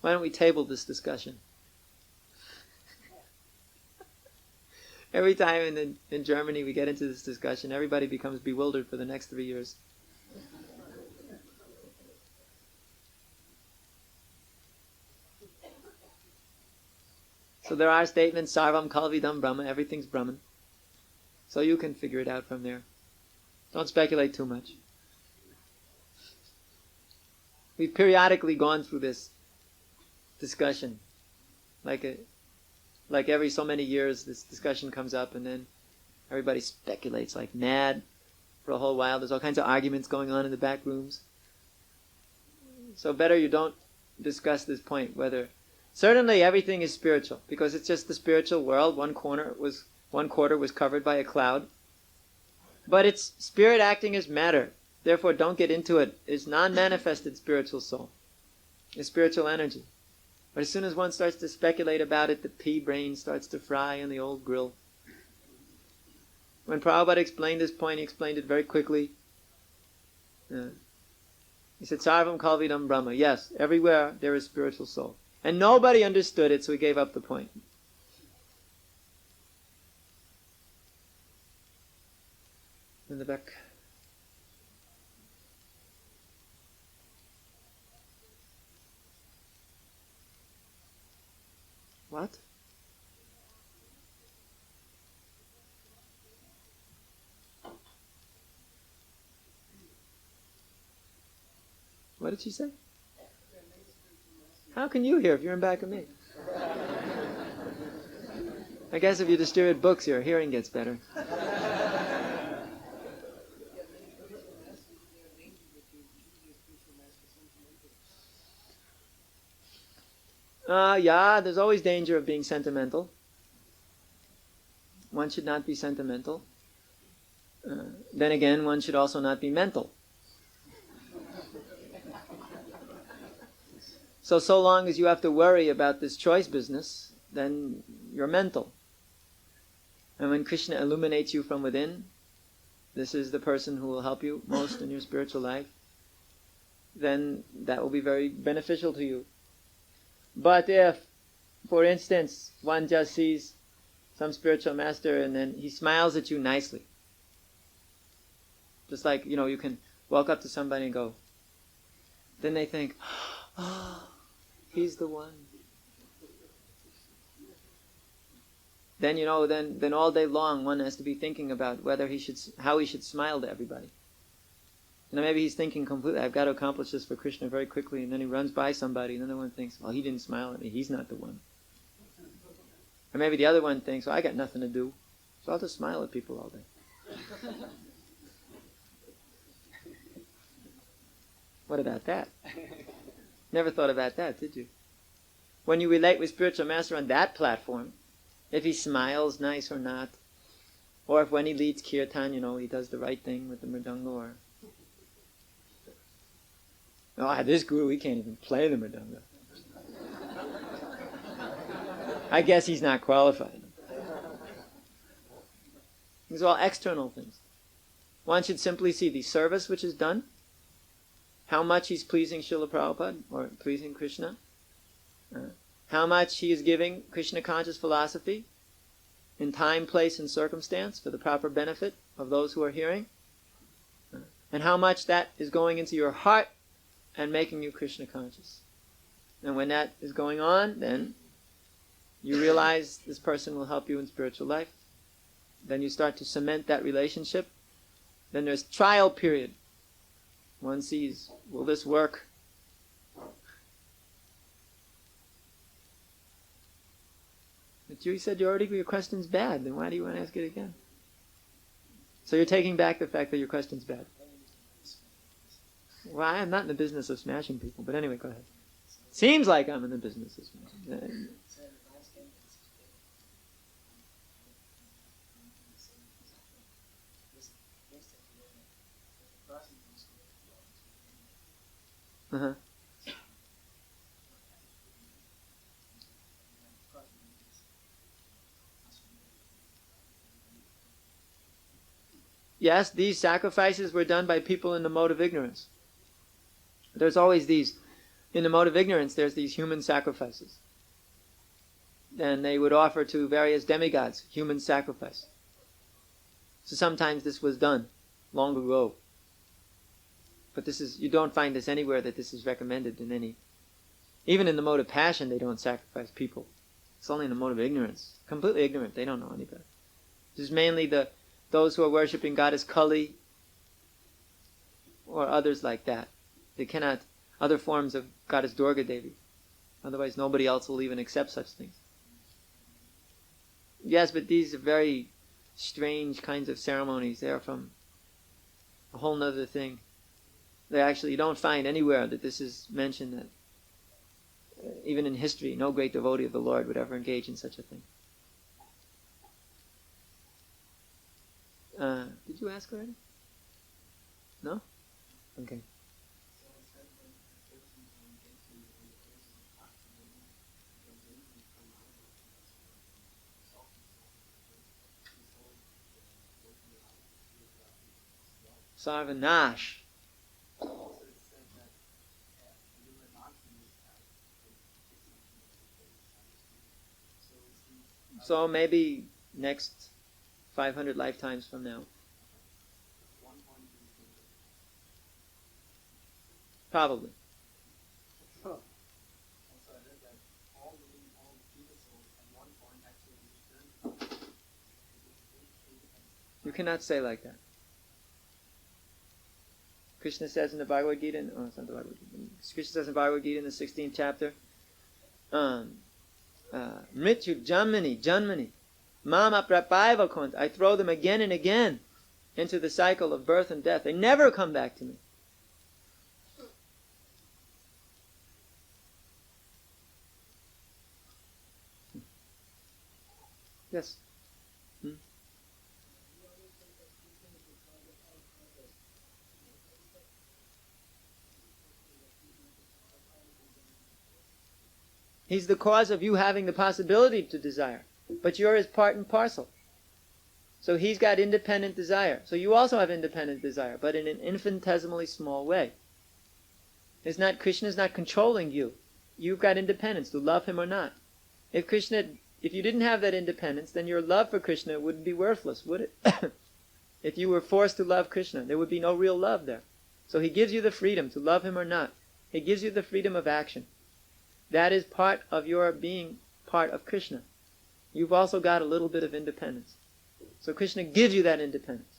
Why don't we table this discussion? Every time in Germany we get into this discussion, everybody becomes bewildered for the next 3 years. So there are statements, Sarvam Kalvidam Brahma, everything's Brahman. So you can figure it out from there. Don't speculate too much. We've periodically gone through this discussion. Like every so many years this discussion comes up and then everybody speculates like mad for a whole while. There's all kinds of arguments going on in the back rooms. So better you don't discuss this point, whether... Certainly everything is spiritual, because it's just the spiritual world. One quarter was covered by a cloud. But it's spirit acting as matter. Therefore, don't get into it. It's non-manifested spiritual soul. It's spiritual energy. But as soon as one starts to speculate about it, the pea brain starts to fry in the old grill. When Prabhupada explained this point, he explained it very quickly. He said, Sarvam Kalvidam Brahma. Yes, everywhere there is spiritual soul. And nobody understood it, so he gave up the point. In the back. What? What did she say? How can you hear if you're in back of me? I guess if you distribute books, your hearing gets better. Yeah, there's always danger of being sentimental. One should not be sentimental. Then again, one should also not be mental. So long as you have to worry about this choice business, then you're mental. And when Krishna illuminates you from within, this is the person who will help you most in your spiritual life, then that will be very beneficial to you. But if, for instance, one just sees some spiritual master and then he smiles at you nicely, just like, you can walk up to somebody and go, then they think, oh, he's the one. Then, then all day long one has to be thinking about how he should smile to everybody. Maybe he's thinking completely, I've got to accomplish this for Krishna very quickly, and then he runs by somebody, and then the one thinks, well, he didn't smile at me, he's not the one. Or maybe the other one thinks, well, I got nothing to do, so I'll just smile at people all day. What about that? Never thought about that, did you? When you relate with spiritual master on that platform, if he smiles nice or not, or if when he leads kirtan, he does the right thing with the mridanga, or this guru, he can't even play the mridanga. I guess he's not qualified. These are all external things. One should simply see the service which is done, how much he's pleasing Srila Prabhupada, or pleasing Krishna, how much he is giving Krishna conscious philosophy in time, place, and circumstance for the proper benefit of those who are hearing, and how much that is going into your heart and making you Krishna conscious. And when that is going on, then you realize this person will help you in spiritual life. Then you start to cement that relationship. Then there's trial period. One sees, will this work? But you said your question's bad, then why do you want to ask it again? So you're taking back the fact that your question's bad. Well, I'm not in the business of smashing people, but anyway, go ahead. Seems like I'm in the business of smashing. Uh-huh. Yes, these sacrifices were done by people in the mode of ignorance. There's always these, in the mode of ignorance, there's these human sacrifices. And they would offer to various demigods human sacrifice. So sometimes this was done long ago. But you don't find this anywhere that this is recommended in any. Even in the mode of passion, they don't sacrifice people. It's only in the mode of ignorance. Completely ignorant. They don't know any better. This is mainly those who are worshipping goddess Kali or others like that. They cannot, other forms of goddess Durga Devi. Otherwise nobody else will even accept such things. Yes, but these are very strange kinds of ceremonies. They are from a whole nother thing. You don't find anywhere that this is mentioned, that even in history, no great devotee of the Lord would ever engage in such a thing. Did you ask already? No? Okay. Sarvanash. So maybe next 500 lifetimes from now. Probably. You cannot say like that. Krishna says in the Bhagavad Gita, it's not the Bhagavad Gita. Krishna says in Bhagavad Gita in the 16th chapter, Mrityu Janmani, Mama Prapaiva Kont, I throw them again and again into the cycle of birth and death. They never come back to me. Yes. He's the cause of you having the possibility to desire. But you're his part and parcel. So he's got independent desire. So you also have independent desire, but in an infinitesimally small way. Krishna's not controlling you. You've got independence to love him or not. If you didn't have that independence, then your love for Krishna wouldn't be worthless, would it? If you were forced to love Krishna, there would be no real love there. So he gives you the freedom to love him or not. He gives you the freedom of action. That is part of your being part of Krishna. You've also got a little bit of independence. So Krishna gives you that independence.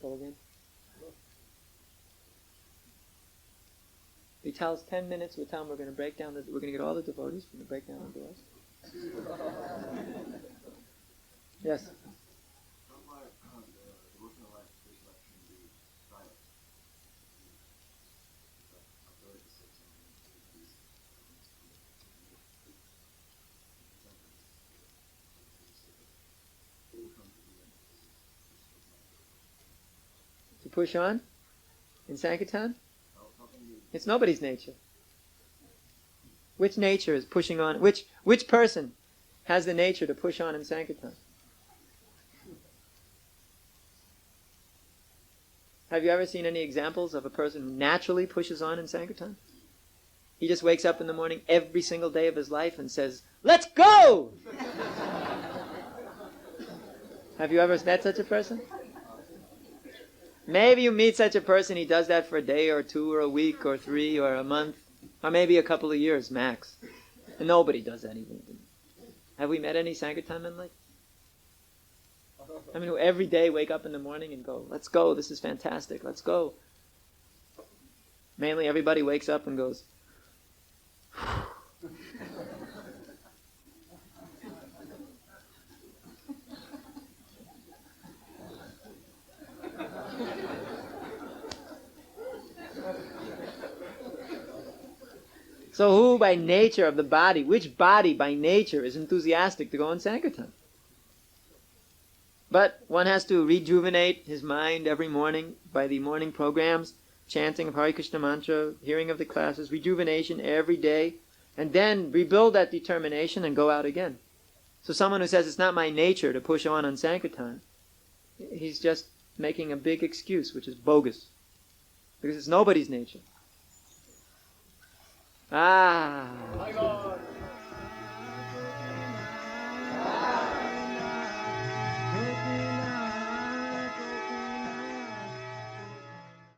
Go again. We tell us 10 minutes. We tell them we're going to break down. We're going to get all the devotees. We're going to break down the doors. Yes. To push on in Sankirtan? It's nobody's nature. Which nature is pushing on? Which person has the nature to push on in Sankirtan? Have you ever seen any examples of a person who naturally pushes on in Sankirtan? He just wakes up in the morning every single day of his life and says, "Let's go!" Have you ever met such a person? Maybe you meet such a person, he does that for a day or two or a week or 3 or a month, or maybe a couple of years max. And nobody does that even. Have we met any Sankirtan men like? I mean, who every day wake up in the morning and go, "Let's go, this is fantastic, let's go." Mainly everybody wakes up and goes, So who by nature of the body, which body by nature is enthusiastic to go on Sankirtan? But one has to rejuvenate his mind every morning by the morning programs, chanting of Hare Krishna mantra, hearing of the classes, rejuvenation every day, and then rebuild that determination and go out again. So someone who says it's not my nature to push on Sankirtan, he's just making a big excuse, which is bogus. Because it's nobody's nature. Ah.